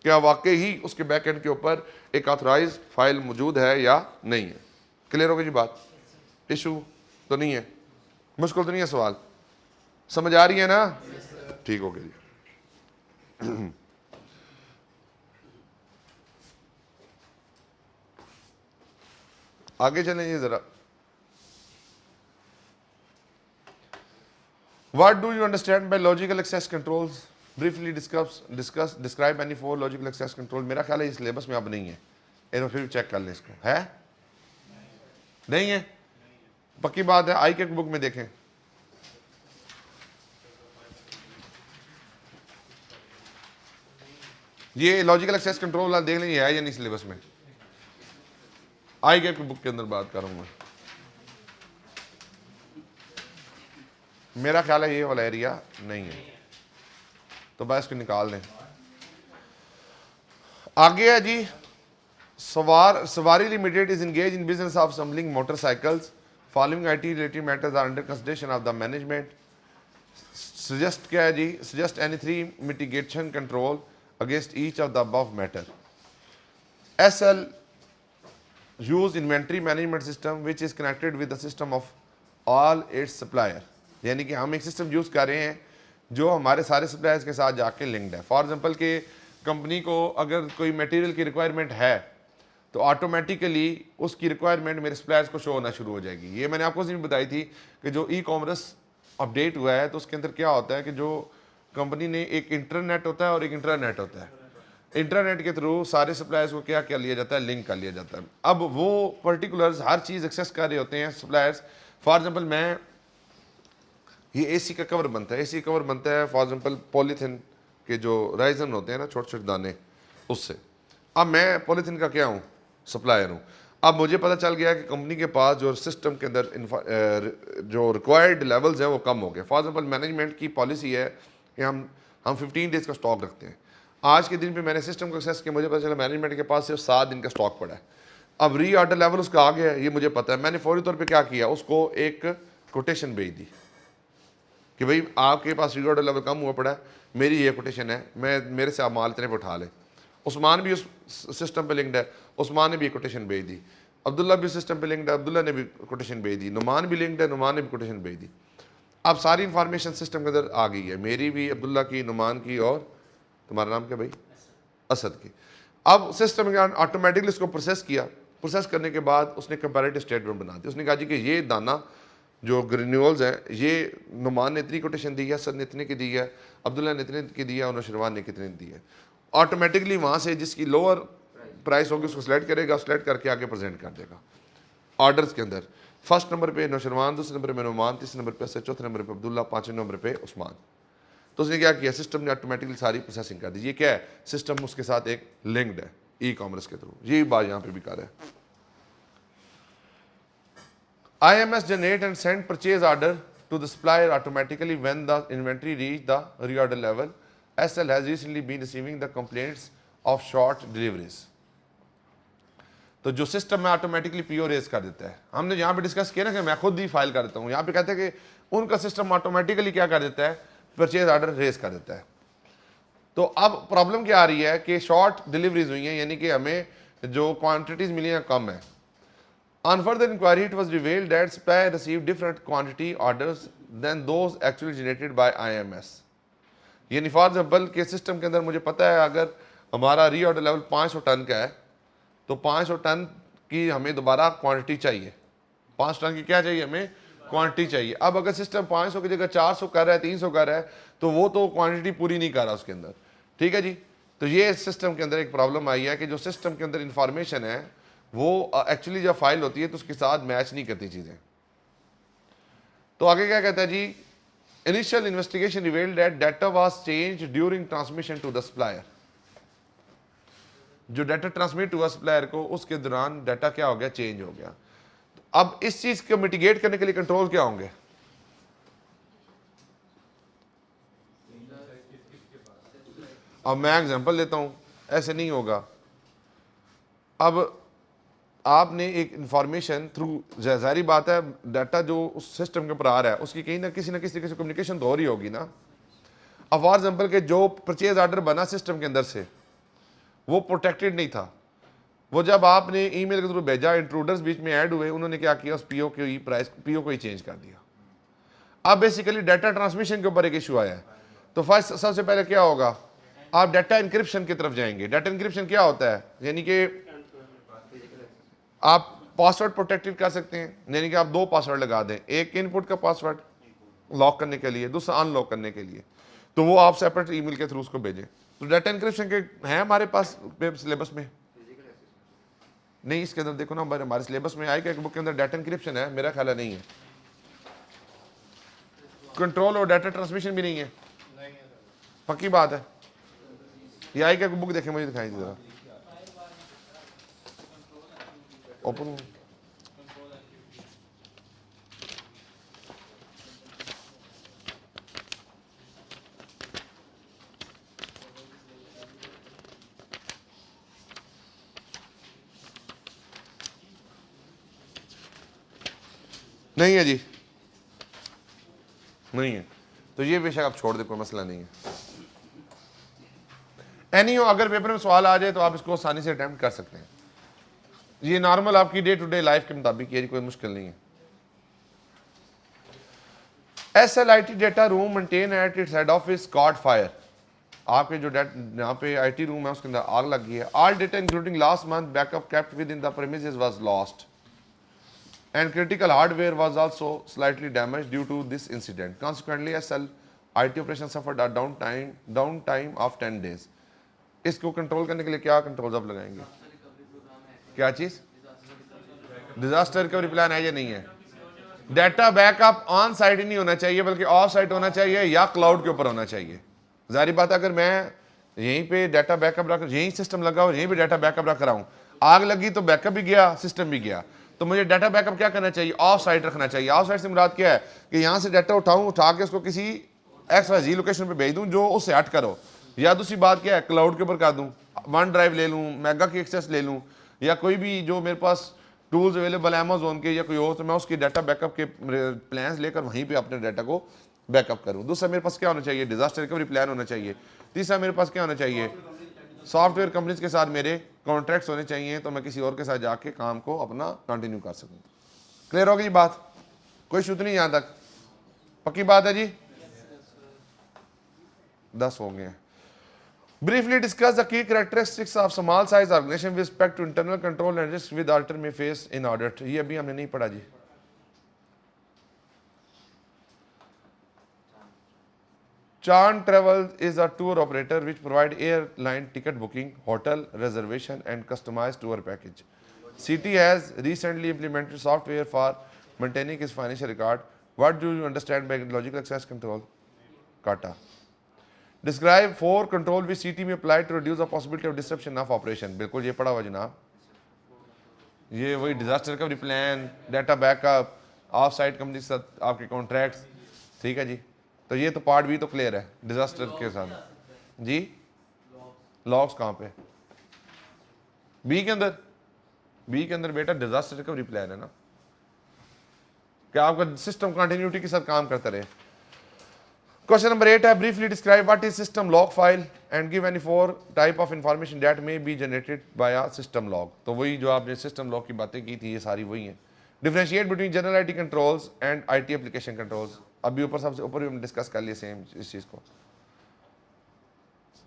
क्या वाकई ही उसके बैक एंड के ऊपर एक ऑथराइज फाइल मौजूद है या नहीं है. क्लियर हो गई जी बात? इशू तो नहीं है, मुश्किल तो नहीं है, सवाल समझ आ रही है ना? ठीक हो गया जी. आगे चलें ये जरा. What do you understand by logical access controls? Briefly describe any 4 logical access control. मेरा ख्याल है इस सिलेबस में अब नहीं है, एक बार फिर चेक कर लें इसको. है नहीं है? पक्की बात है. आई के बुक में देखें, ये लॉजिकल एक्सेस कंट्रोल वाला देख लें ये है या नहीं सिलेबस में. आई के बुक के अंदर बात करूंगा. मेरा ख्याल है ये वाला एरिया नहीं है, तो बस इसको निकाल दें। आगे है जी, Sawari limited is engage in business of assembling motorcycles, following IT related matters are under consideration of the management. Suggest क्या है जी, suggest any 3 mitigation control against each of the above matter. SL use inventory management system which is connected with the system of all its supplier, यानी कि हम एक system use कर रहे हैं जो हमारे सारे सप्लायर्स के साथ जाके लिंक्ड है। फॉर एग्जांपल कि कंपनी को अगर कोई मटेरियल की रिक्वायरमेंट है तो ऑटोमेटिकली उसकी रिक्वायरमेंट मेरे सप्लायर्स को शो होना शुरू हो जाएगी। ये मैंने आपको उस दिन बताई थी कि जो ई-कॉमर्स अपडेट हुआ है तो उसके अंदर क्या होता है कि जो कंपनी ने एक इंटरनेट होता है और एक इंट्रानेट होता है। इंटरनेट के थ्रू सारे सप्लायर्स को क्या क्या लिया जाता है, लिंक कर लिया जाता है। अब वो पर्टिकुलर्स हर चीज़ एक्सेस कर रहे होते हैं सप्लायर्स। फॉर एग्जांपल मैं ये एसी का कवर बनता है, एसी कवर बनता है फॉर एग्जांपल पॉलीथिन के जो राइजन होते हैं ना, छोटे छोटे दाने, उससे। अब मैं पॉलीथिन का क्या हूँ, सप्लायर हूँ। अब मुझे पता चल गया कि कंपनी के पास जो सिस्टम के अंदर जो रिक्वायर्ड लेवल्स हैं वो कम हो गए। फॉर एग्जांपल मैनेजमेंट की पॉलिसी है कि हम 15 डेज़ का स्टॉक रखते हैं। आज के दिन पे मैंने सिस्टम को एक्सेस किया, मुझे पता चला मैनेजमेंट के पास सिर्फ 7 दिन का स्टॉक पड़ा है। अब री ऑर्डर लेवल उसका आ गया है, ये मुझे पता है। मैंने फौरी तौर पे क्या किया, उसको एक कोटेशन भेज दी कि भाई आपके पास री ऑर्डर लेवल कम हुआ पड़ा है, मेरी ये कोटेशन है, मेरे से आप माल इतने पे उठा लें। उस्मान भी उस सिस्टम पे लिंक्ड है, उस्मान ने भी कोटेशन भेज दी। अब्दुल्ला भी सिस्टम पे लिंक्ड है, अब्दुल्ला ने भी कोटेशन भेज दी। नुमान भी लिंक्ड है, नुमान ने भी कोटेशन भेज दी। अब सारी इंफॉर्मेशन सिस्टम के अंदर आ गई है, मेरी भी, अब्दुल्ला की, नुमान की, और तुम्हारा नाम क्या भाई, असद की। अब सिस्टम ने ऑटोमेटिकली इसको प्रोसेस किया। प्रोसेस करने के बाद उसने कंपैरेटिव स्टेटमेंट बना दी। उसने कहा जी कि ये दाना जो ग्रेन्यूल्स हैं, ये नुमान ने इतनी कोटेशन दी है, असद ने इतने की दी है, अब्दुल्ला ने इतने की दी है, और नौशरवान ने कितने दी है। ऑटोमेटिकली वहाँ से जिसकी लोअर प्राइस होगी उसको सेलेक्ट करेगा, सेलेक्ट करके आगे प्रेजेंट कर देगा ऑर्डर्स के अंदर। फर्स्ट नंबर पे नौशरवान, दूसरे नंबर पे नुमान, तीसरे नंबर पे असद, चौथे नंबर पे अब्दुल्ला, पाँचवें नंबर पे उस्मान। तो उसने क्या किया, सिस्टम ने ऑटोमेटिकली सारी प्रोसेसिंग कर दी। ये क्या है, सिस्टम उसके साथ एक लिंक्ड है ई-कॉमर्स के थ्रू। यही बात यहाँ पे भी कर रहा है। IMS generate and send purchase order to the supplier automatically when the inventory reach the reorder level. SL has recently been receiving the complaints of short deliveries. तो जो सिस्टम में ऑटोमेटिकली पीओ रेज कर देता है। हमने यहाँ पे discuss किया ना कि मैं खुद ही फाइल कर देता हूँ, यहाँ पे कहते हैं कि उनका सिस्टम ऑटोमेटिकली क्या कर देता है, परचेज ऑर्डर रेज कर देता है। तो अब प्रॉब्लम क्या आ रही है कि शॉर्ट डिलीवरीज हुई हैं, यानी कि हमें जो क्वांटिटीज मिली हैं कम है। On further inquiry, it was revealed that supplier received different quantity orders than those actually generated by IMS. यानी फॉर एग्जाम्पल के सिस्टम के अंदर मुझे पता है अगर हमारा री ऑर्डर लेवल 500 टन का है तो 500 टन की हमें दोबारा क्वांटिटी चाहिए। 5 टन की क्या चाहिए, हमें क्वांटिटी चाहिए। अब अगर सिस्टम 500 की जगह 400 कर रहा है, 300 कर रहा है, तो वो तो क्वांटिटी पूरी नहीं कर रहा उसके अंदर। ठीक है जी। तो ये सिस्टम के अंदर एक प्रॉब्लम आई है कि जो सिस्टम के अंदर इंफॉर्मेशन है वो एक्चुअली जब फाइल होती है तो उसके साथ मैच नहीं करती चीज़ें। तो आगे क्या कहता है जी, initial investigation revealed that data was change during transmission to the supplier. जो डाटा ट्रांसमिट हुआ सप्लायर को, उसके दौरान डाटा क्या हो गया, चेंज हो गया। अब इस चीज को मिटिगेट करने के लिए कंट्रोल क्या होंगे? अब मैं एग्जांपल देता हूं, ऐसे नहीं होगा। अब आपने एक इंफॉर्मेशन थ्रू, जाहिर बात है डाटा जो उस सिस्टम के ऊपर आ रहा है उसकी कहीं ना किसी तरीके से कम्युनिकेशन तो हो रही होगी ना। अब फॉर एग्जांपल के जो परचेज ऑर्डर बना सिस्टम के अंदर से वो प्रोटेक्टेड नहीं था। वो जब आपने ईमेल के थ्रू भेजा, इंट्रूडर्स बीच में ऐड हुए, उन्होंने क्या किया, उस पीओ की प्राइस, पीओ को ही चेंज कर दिया। अब बेसिकली डाटा ट्रांसमिशन के ऊपर एक इशू आया है। तो फर्स्ट सबसे पहले क्या होगा, आप डाटा इंक्रिप्शन की तरफ जाएंगे। डाटा इंक्रिप्शन क्या होता है, यानी कि आप पासवर्ड प्रोटेक्टेड कर सकते हैं, यानी कि आप 2 पासवर्ड लगा दें, एक इनपुट का पासवर्ड लॉक करने के लिए, दूसरा अनलॉक करने के लिए। तो वो आप सेपरेट ईमेल के थ्रू उसको भेजें। तो डाटा इंक्रिप्शन के हैं हमारे पास सिलेबस में नहीं, इसके अंदर देखो ना हमारे सिलेबस में आएगा कि बुक के अंदर डाटा इंक्रिप्शन है, मेरा ख्याल नहीं है। कंट्रोल और डाटा ट्रांसमिशन भी नहीं है, पक्की बात है। ये आएगा बुक, देखें मुझे दिखाई दे जरा, ओपन। नहीं है जी, नहीं है, तो ये बेशक आप छोड़ दे, कोई मसला नहीं है। एनी हो, अगर पेपर में सवाल आ जाए तो आप इसको आसानी से अटेम्प्ट कर सकते हैं। ये नॉर्मल आपकी डे टू डे लाइफ के मुताबिक ये कोई मुश्किल नहीं है। SLIT data room maintain at its head office cot fire. आपके जो यहाँ पे IT रूम है उसके अंदर आग लग गई है। All data including last month backup kept with in the premises was lost and critical hardware was also slightly damaged due to this incident. Consequently, SLIT operation suffered a downtime of 10 days. इसको control करने के लिए क्या controls आप लगाएंगे? क्या चीज? Disaster recovery plan है या नहीं है? डाटा बैकअप ऑन साइट ही नहीं होना चाहिए बल्कि ऑफ साइट होना चाहिए या क्लाउड के ऊपर होना चाहिए। जाहिर बात है, अगर मैं यहीं पे डाटा बैकअप रख, यहीं सिस्टम लगा और यहीं पे डाटा बैकअप रख रहा हूँ, आग लगी तो बैकअप भी गया, सिस्टम भी गया, तो मुझे डाटा बैकअप क्या करना चाहिए? ऑफ साइट रखना चाहिए। ऑफ साइट से मुराद क्या है कि यहाँ से डाटा उठा के उसको किसी XYZ लोकेशन पे भेज दूँ जो उससे हट करो, या दूसरी बात क्या है, क्लाउड के ऊपर कर दूँ, वन ड्राइव ले लूँ, मेगा की एक्सेस ले लूँ, या कोई भी जो मेरे पास टूल्स अवेलेबल अमेज़न के या कोई और, तो मैं उसकी डाटा बैकअप के प्लान्स लेकर वहीं पे अपने डाटा को बैकअप करूँ। दूसरा मेरे पास क्या होना चाहिए? डिजास्टर रिकवरी प्लान होना चाहिए। तीसरा मेरे पास क्या होना चाहिए? सॉफ्टवेयर कंपनीज के साथ मेरे कॉन्ट्रैक्ट्स होने चाहिए तो मैं किसी और के साथ जाके काम को अपना कंटिन्यू कर सकूँ। क्लियर होगी बात? कोई शुद्ध नहीं यहाँ तक? पक्की बात है जी? 10 हो गए। Briefly discuss the key characteristics of small size organization with respect to internal control and risk with auditor may face in audit. ये अभी हमने नहीं पढ़ा जी। Chan Travel is a tour operator which provide airline ticket booking, hotel reservation and customized tour package. CT has recently implemented software for maintaining its financial record. What do you understand by logical access control? Kata. Describe 4 control which CT may apply to reduce the possibility of disruption of operation. बिल्कुल ये पढ़ा हुआ जनाब, ये वही disaster recovery plan, data backup, of site company के साथ आपके कॉन्ट्रैक्ट्स, ठीक है जी। तो ये तो पार्ट भी तो क्लियर है डिजास्टर के साथ जी। लॉग्स कहाँ पे? बी के अंदर, बी के अंदर बेटा डिजास्टर रिकवरी प्लान है ना, क्या आपका सिस्टम कंटिन्यूटी के साथ काम करता रहे। क्वेश्चन नंबर 8 है, briefly describe what is system log file and give any 4 type of information that may be generated by a system log. तो वही जो आपने सिस्टम लॉग की बातें की थी ये सारी वही हैं। Differentiate between general IT controls and IT application controls. अभी ऊपर सबसे ऊपर भी हम डिस्कस कर लिए सेम इस चीज़ को।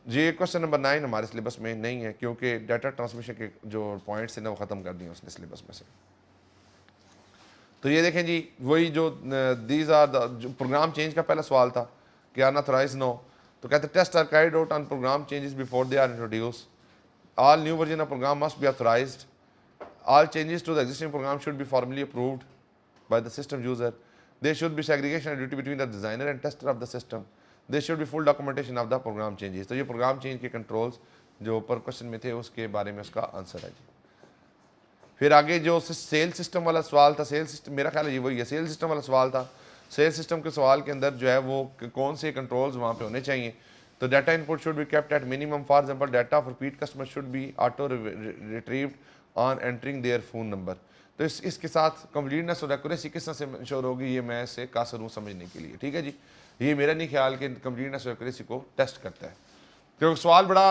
ये क्वेश्चन नंबर 9 हमारे सिलेबस में नहीं है क्योंकि डाटा ट्रांसमिशन के जो पॉइंट्स हैं ना वो ख़त्म कर दिए उसने सिलेबस में से। तो ये देखें जी, वही जो these are the program change का पहला सवाल था कि अनऑथराइज्ड नो, तो कहते test are carried out on program changes before they are introduce. All new version of program must be authorized. All changes to the existing program should be formally approved by the system user. There should be segregation and duty between the designer and tester of the system. There should be full documentation of the program changes. तो ये programme change के controls जो ऊपर question में थे उसके बारे में उसका आंसर है जी। फिर आगे जो सेल सिस्टम वाला सवाल था, सेल सिस्टम मेरा ख्याल है ये वही है, सेल सिस्टम वाला सवाल था। सेल सिस्टम के सवाल के अंदर जो है वो कौन से कंट्रोल्स वहाँ पे होने चाहिए। तो data input should be kept at minimum. For example data of repeat customer should be auto retrieved on entering their phone number. तो इसके साथ कंप्लीटनेस और एक्यूरेसी किस तरह से इंश्योर होगी ये मैं इससे कासर हूँ समझने के लिए, ठीक है जी। ये मेरा नहीं ख्याल कि कंप्लीटनेस और एक्यूरेसी को टेस्ट करता है, क्योंकि सवाल बड़ा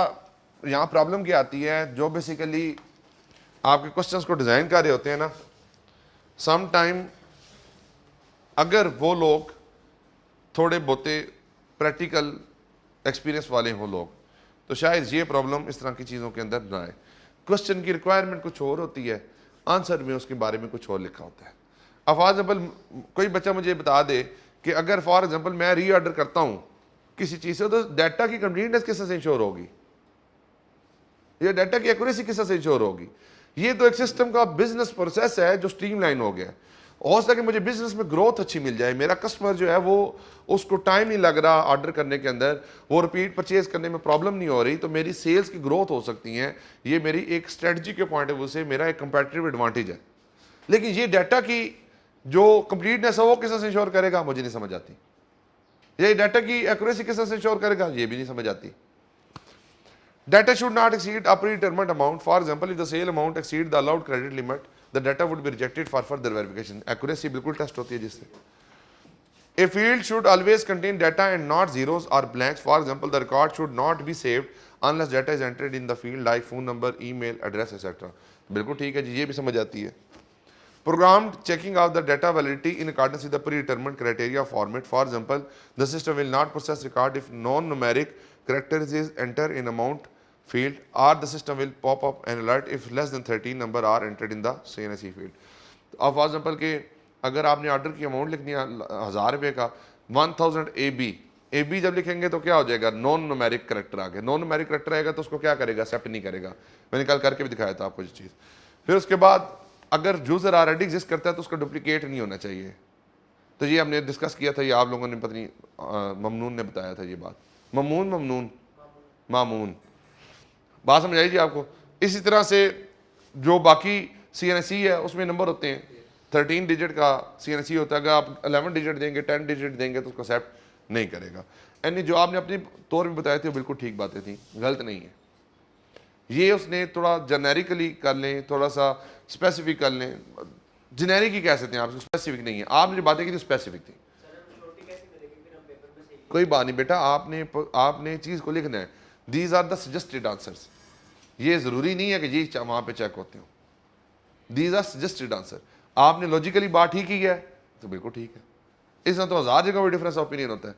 यहाँ प्रॉब्लम क्या आती है, जो बेसिकली आपके क्वेश्चंस को डिज़ाइन कर रहे होते हैं ना, सम टाइम अगर वो लोग थोड़े बहुते प्रैक्टिकल एक्सपीरियंस वाले हो लोग, तो शायद ये प्रॉब्लम इस तरह की चीज़ों के अंदर ना आए। क्वेश्चन की रिक्वायरमेंट कुछ और होती है, आंसर में उसके बारे में कुछ और लिखा होता है। अब फॉर एग्जाम्पल कोई बच्चा मुझे बता दे कि अगर फॉर एग्जाम्पल मैं रीऑर्डर करता हूँ किसी चीज़ से, तो डाटा की कंप्लीटनेस किस तरह से इंश्योर होगी, या डाटा की एक्यूरेसी किस तरह से इंश्योर होगी। ये तो एक सिस्टम का बिजनेस प्रोसेस है जो स्ट्रीमलाइन हो गया। हो सकता है कि मुझे बिजनेस में ग्रोथ अच्छी मिल जाए, मेरा कस्टमर जो है वो उसको टाइम नहीं लग रहा ऑर्डर करने के अंदर, वो रिपीट परचेज करने में प्रॉब्लम नहीं हो रही, तो मेरी सेल्स की ग्रोथ हो सकती है। ये मेरी एक स्ट्रेटजी के पॉइंट ऑफ व्यू से मेरा एक कंपेटिटिव एडवांटेज है। लेकिन ये डाटा की जो कंप्लीटनेस है वो किस तरह से इंश्योर करेगा, मुझे नहीं समझ आती। ये डाटा की एक्यूरेसी किस तरह से इंश्योर करेगा, ये भी नहीं समझ आती। Data should not exceed a predetermined amount. For example, if the sale amount exceeds the allowed credit limit the data would be rejected for further verification. Accuracy बिल्कुल टेस्ट होती है जिससे। A field should always contain data and not zeros or blanks. For example, the record should not be saved unless data is entered in the field like phone number, email, address, etc. बिल्कुल ठीक है जी, ये भी समझ आती है। Programmed checking of the data validity in accordance with the predetermined criteria format. For example, the system will not process record if non-numeric characters is entered in amount field, or the system will pop up an alert if less than 13 number are entered in the CNSE field. अब for example के अगर आपने order की amount लिखनी है 1000 रुपये का, 1000 A B जब लिखेंगे तो क्या हो जाएगा, नॉन न्यूमेरिक करेक्टर आ गया। नॉन न्यूमेरिक करेक्टर आएगा तो उसको क्या करेगा, एक्सेप्ट नहीं करेगा। मैंने कल करके भी दिखाया था आपको ये चीज़। फिर उसके बाद अगर यूज़र ऑलरेडी एग्जिस्ट करता है तो उसका डुप्लीकेट नहीं होना चाहिए। तो ये हमने डिस्कस किया था, ये आप लोगों ने पता नहीं ममनून ने बताया था ये बात। मामून बात समझ आई जी आपको। इसी तरह से जो बाकी CNSE है उसमें नंबर होते हैं, 13 डिजिट का CNSE होता है। अगर आप 11 डिजिट देंगे, 10 डिजिट देंगे तो उसको एक्सेप्ट नहीं करेगा। यानी जो आपने अपने तौर पे बताए थे बिल्कुल ठीक बातें थी, गलत नहीं है। ये उसने थोड़ा जेनेरिकली कर लें, थोड़ा सा स्पेसिफिक कर लें। जेनेरिक ही कह सकते हैं, आप स्पेसिफिक नहीं है। आपने जो बातें की थी स्पेसिफिक थी। कोई बात नहीं बेटा, आपने चीज़ को लिखना है। These are the suggested answers. ये ज़रूरी नहीं है कि ये वहाँ पे चेक होते हो। These are suggested answer. आपने लॉजिकली बात ठीक की है तो बिल्कुल ठीक है। इसमें तो 1000 जगह कोई डिफरेंस ओपिनियन होता है।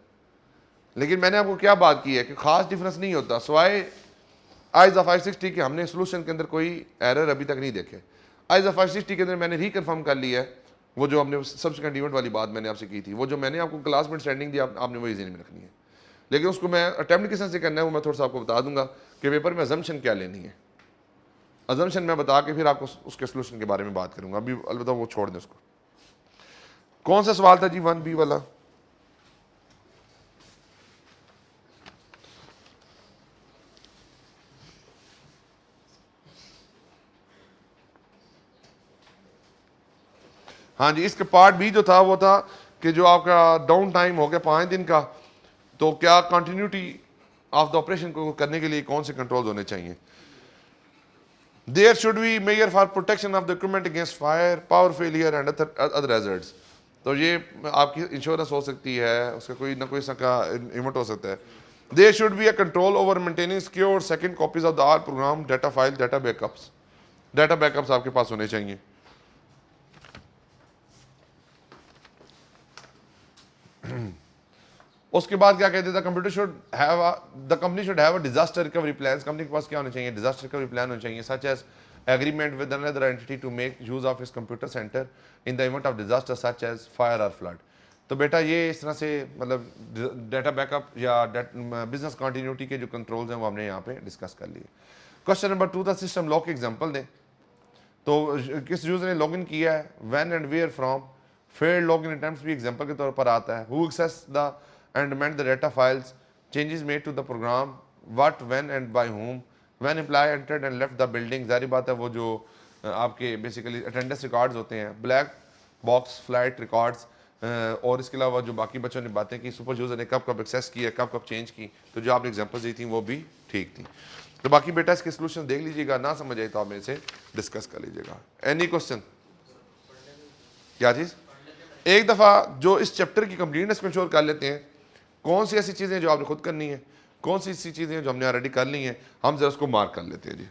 लेकिन मैंने आपको क्या बात की है कि खास डिफरेंस नहीं होता, सवाए आइज़ा 560 के हमने सोल्यूशन के अंदर कोई एरर अभी तक नहीं देखे। आइज़ा 560 के अंदर मैंने रिकन्फर्म कर लिया है वो जो हमने सब्सिक्वेंट इवेंट वाली बात मैंने आपसे की थी, वो जो मैंने आपको क्लास में स्टैंडिंग दी आपने वही ज़हन में रखनी है। लेकिन उसको मैं अटैम्प्ट किस तरह से करना है वो मैं थोड़ा सा आपको बता दूंगा कि पेपर में अजम्पशन क्या लेनी है। अजम्पशन मैं बता के फिर आपको उसके सोल्यूशन के बारे में बात करूंगा। अभी अलबत्ता वो छोड़ दें उसको। कौन सा सवाल था जी 1B वाला? हाँ जी, इसके पार्ट B जो था वो था कि जो आपका डाउन टाइम हो गया 5 दिन का, तो क्या कंटिन्यूटी ऑफ द ऑपरेशन को करने के लिए कौन से कंट्रोल्स होने चाहिए। There should be measure for protection of the equipment against fire, power failure and other hazards. तो ये आपकी इंश्योरेंस हो सकती है, उसका कोई ना कोई का इवेंट हो सकता है। There should be a control over maintaining secure second copies of the all program data file, data backups आपके पास होने चाहिए। उसके बाद क्या कहते थे, computer should have the company should have a disaster recovery plan. Company के पास क्या होना चाहिए, डिजास्टर रिकवरी प्लान होना चाहिए, such as agreement with another entity to make use of its computer centre in the event of disaster such as fire or flood. तो बेटा ये इस तरह से मतलब डाटा बैकअप या बिजनेस कंटिन्यूटी के जो कंट्रोल्स हैं वो हमने यहाँ पे डिस्कस कर लिए। क्वेश्चन नंबर 2 था सिस्टम लॉक के एग्जाम्पल दें। तो किस यूजर ने लॉगिन किया है, when and where from, failed login attempts भी एग्जांपल के तौर पर आता है। Who access the and amend the data files, changes made to the program, what, when and by whom, when employee entered and left the building. जारी बात है वो जो आपके बेसिकली अटेंडेंस रिकॉर्ड्स होते हैं, ब्लैक बॉक्स फ्लाइट रिकॉर्ड्स, और इसके अलावा जो बाकी बच्चों ने बातें की, सुपर यूजर ने कब कब एक्सेस किया, कब कब चेंज की, तो जो आपने एग्जांपल्स दी थी वो भी ठीक थी। तो बाकी बेटा इसके सोल्यूशन देख लीजिएगा, ना समझ आए तो आप मेरे से डिस्कस कर लीजिएगा। Any question? क्या चीज़? एक दफ़ा जो इस चैप्टर की कंप्लीटनेस को इंश्योर कर लेते हैं, कौन सी ऐसी चीज़ें जो आपने खुद करनी है, कौन सी ऐसी चीज़ें जो हमने ऑलरेडी कर ली हैं, हम जरा उसको मार्क कर लेते हैं जी।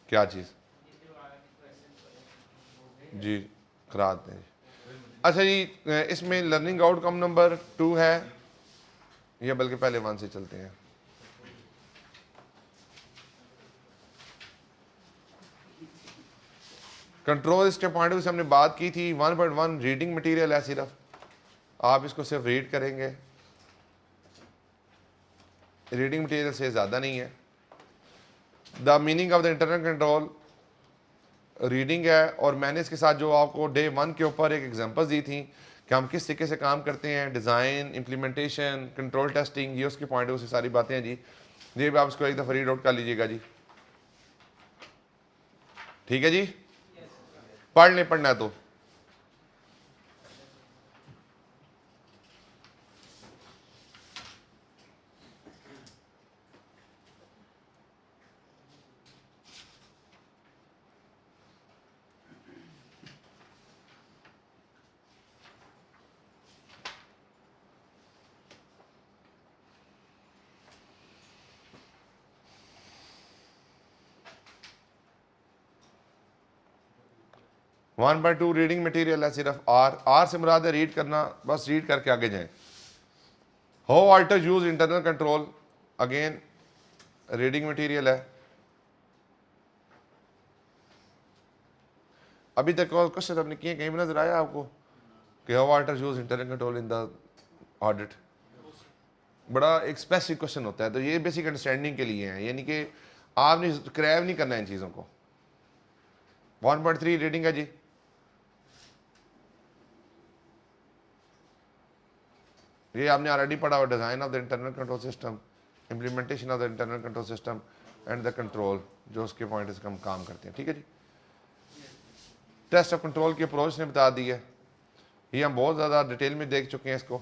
क्या चीज़? जी कराते हैं। अच्छा जी, इसमें लर्निंग आउटकम नंबर 2 है या बल्कि पहले 1 से चलते हैं। कंट्रोल इसके पॉइंट से हमने बात की थी। 1.1 रीडिंग मटेरियल है, सिर्फ आप इसको सिर्फ रीड करेंगे, रीडिंग मटेरियल से ज़्यादा नहीं है। The meaning of the internal control reading है, और मैंने इसके साथ जो आपको डे 1 के ऊपर एक एग्जांपल दी थी कि हम किस तरीके से काम करते हैं, डिज़ाइन, इम्प्लीमेंटेशन, कंट्रोल टेस्टिंग, ये उसके पॉइंट से सारी बातें हैं जी। ये भी आप इसको एक दफ़ा रीड आउट कर लीजिएगा जी, ठीक है जी। पढ़ लें, पढ़ना है तो 1/2 रीडिंग मटेरियल है सिर्फ। आर से मुराद है रीड करना, बस रीड करके आगे जाएं। How auditor use internal control, again reading material है। अभी तक क्वेश्चन आपने किए, कहीं भी नजर आया आपको कि how auditor use internal control in the audit? बड़ा एक स्पेसिफिक क्वेश्चन होता है, तो ये बेसिक अंडरस्टैंडिंग के लिए है, यानी कि आपने क्रैव नहीं करना इन चीज़ों को। 1.3 रीडिंग है जी। ये आपने ऑलरेडी पढ़ा हुआ, design of the internal control system, implementation of the internal control system and the control, जो उसके पॉइंट से हम काम करते हैं, ठीक है जी। टेस्ट ऑफ कंट्रोल की अप्रोच ने बता दी है, ये हम बहुत ज़्यादा डिटेल में देख चुके हैं इसको।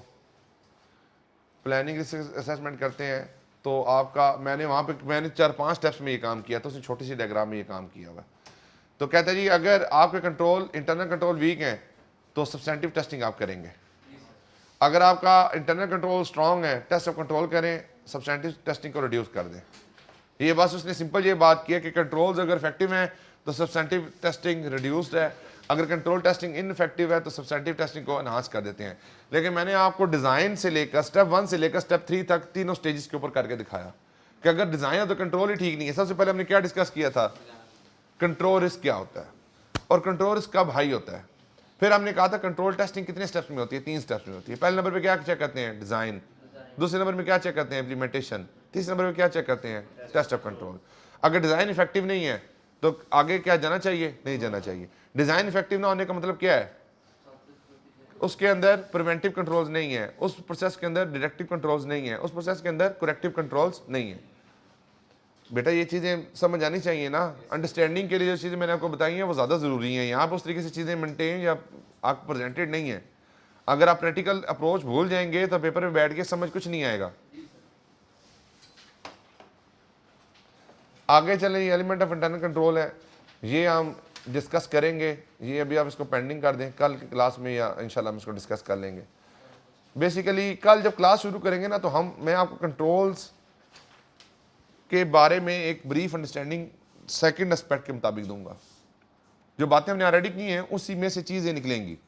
प्लानिंग रिस्क असेसमेंट करते हैं तो आपका, मैंने 4-5 स्टेप्स में ये काम किया, तो उसने छोटी सी डायग्राम में ये काम किया हुआ। तो कहता है जी अगर आपके कंट्रोल इंटरनल कंट्रोल वीक हैं तो सब्सटेंटिव टेस्टिंग आप करेंगे। अगर आपका इंटरनल कंट्रोल स्ट्रांग है, टेस्ट ऑफ कंट्रोल करें, सब्सटेंटिव टेस्टिंग को रिड्यूस कर दें। ये बस उसने सिंपल ये बात की है कि कंट्रोल्स अगर इफेक्टिव हैं तो सब्सटेंटिव टेस्टिंग रिड्यूस्ड है, अगर कंट्रोल टेस्टिंग इनफेक्टिव है तो सब्सटेंटिव टेस्टिंग को एनहांस कर देते हैं। लेकिन मैंने आपको डिज़ाइन से लेकर स्टेप 1 से लेकर स्टेप 3 तक तीनों स्टेजेस के ऊपर करके दिखाया कि अगर डिज़ाइन है तो कंट्रोल ही ठीक नहीं है। सबसे पहले हमने क्या डिस्कस किया था, कंट्रोल रिस्क क्या होता है और कंट्रोल रिस्क कब हाई होता है। फिर हमने कहा था कंट्रोल टेस्टिंग कितने स्टेप्स में होती है, 3 स्टेप्स में होती है। पहले नंबर पे क्या चेक करते हैं, डिज़ाइन। दूसरे नंबर में क्या चेक करते हैं, इम्प्लीमेंटेशन। तीसरे नंबर पे क्या चेक करते हैं, टेस्ट ऑफ कंट्रोल। अगर डिज़ाइन इफेक्टिव नहीं है तो आगे क्या जाना चाहिए, नहीं जाना चाहिए। डिज़ाइन इफेक्टिव ना होने का मतलब क्या है, उसके अंदर प्रिवेंटिव कंट्रोल्स नहीं है, उस प्रोसेस के अंदर डिडक्टिव कंट्रोल्स नहीं है, उस प्रोसेस के अंदर करेक्टिव कंट्रोल्स नहीं है। बेटा ये चीज़ें समझ आनी चाहिए ना, अंडरस्टैंडिंग के लिए जो चीज़ें मैंने आपको बताई हैं वो ज़्यादा ज़रूरी हैं। यहाँ पर उस तरीके से चीज़ें मेंटेन या आप प्रेजेंटेड नहीं है। अगर आप प्रैक्टिकल अप्रोच भूल जाएंगे तो पेपर में बैठ के समझ कुछ नहीं आएगा। आगे चलें, ये एलिमेंट ऑफ इंटरनल कंट्रोल है, ये हम डिस्कस करेंगे। ये अभी आप इसको पेंडिंग कर दें, कल की क्लास में या इंशाल्लाह हम इसको डिस्कस कर लेंगे। बेसिकली कल जब क्लास शुरू करेंगे ना तो मैं आपको कंट्रोल्स के बारे में एक ब्रीफ अंडरस्टैंडिंग सेकंड एस्पेक्ट के मुताबिक दूंगा। जो बातें हमने ऑलरेडी की हैं उसी में से चीज़ें निकलेंगी।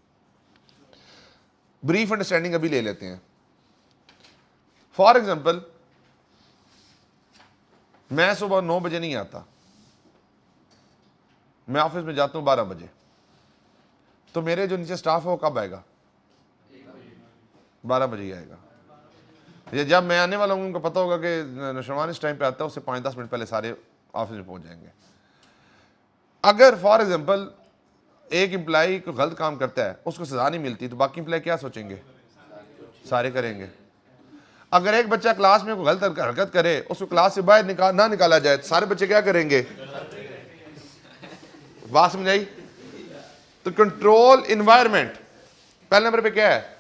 ब्रीफ अंडरस्टैंडिंग अभी ले लेते हैं। फॉर एग्जांपल, मैं सुबह 9 बजे नहीं आता, मैं ऑफिस में जाता हूँ 12 बजे, तो मेरे जो नीचे स्टाफ है वो कब आएगा, 12 बजे ही आएगा। या जब मैं आने वाला हूँ उनको पता होगा कि नौशवान इस टाइम पे आता है, उससे 5-10 मिनट पहले सारे ऑफिस में पहुंच जाएंगे। अगर फॉर एग्जांपल एक एम्प्लॉय को गलत काम करता है, उसको सजा नहीं मिलती, तो बाकी एम्प्लॉय क्या सोचेंगे, सारे करेंगे। अगर एक बच्चा क्लास में कोई गलत हरकत करे, उसको क्लास से बाहर ना निकाला जाए, तो सारे बच्चे क्या करेंगे, बात समझ आई? तो कंट्रोल इन्वायरमेंट पहले नंबर पे क्या है।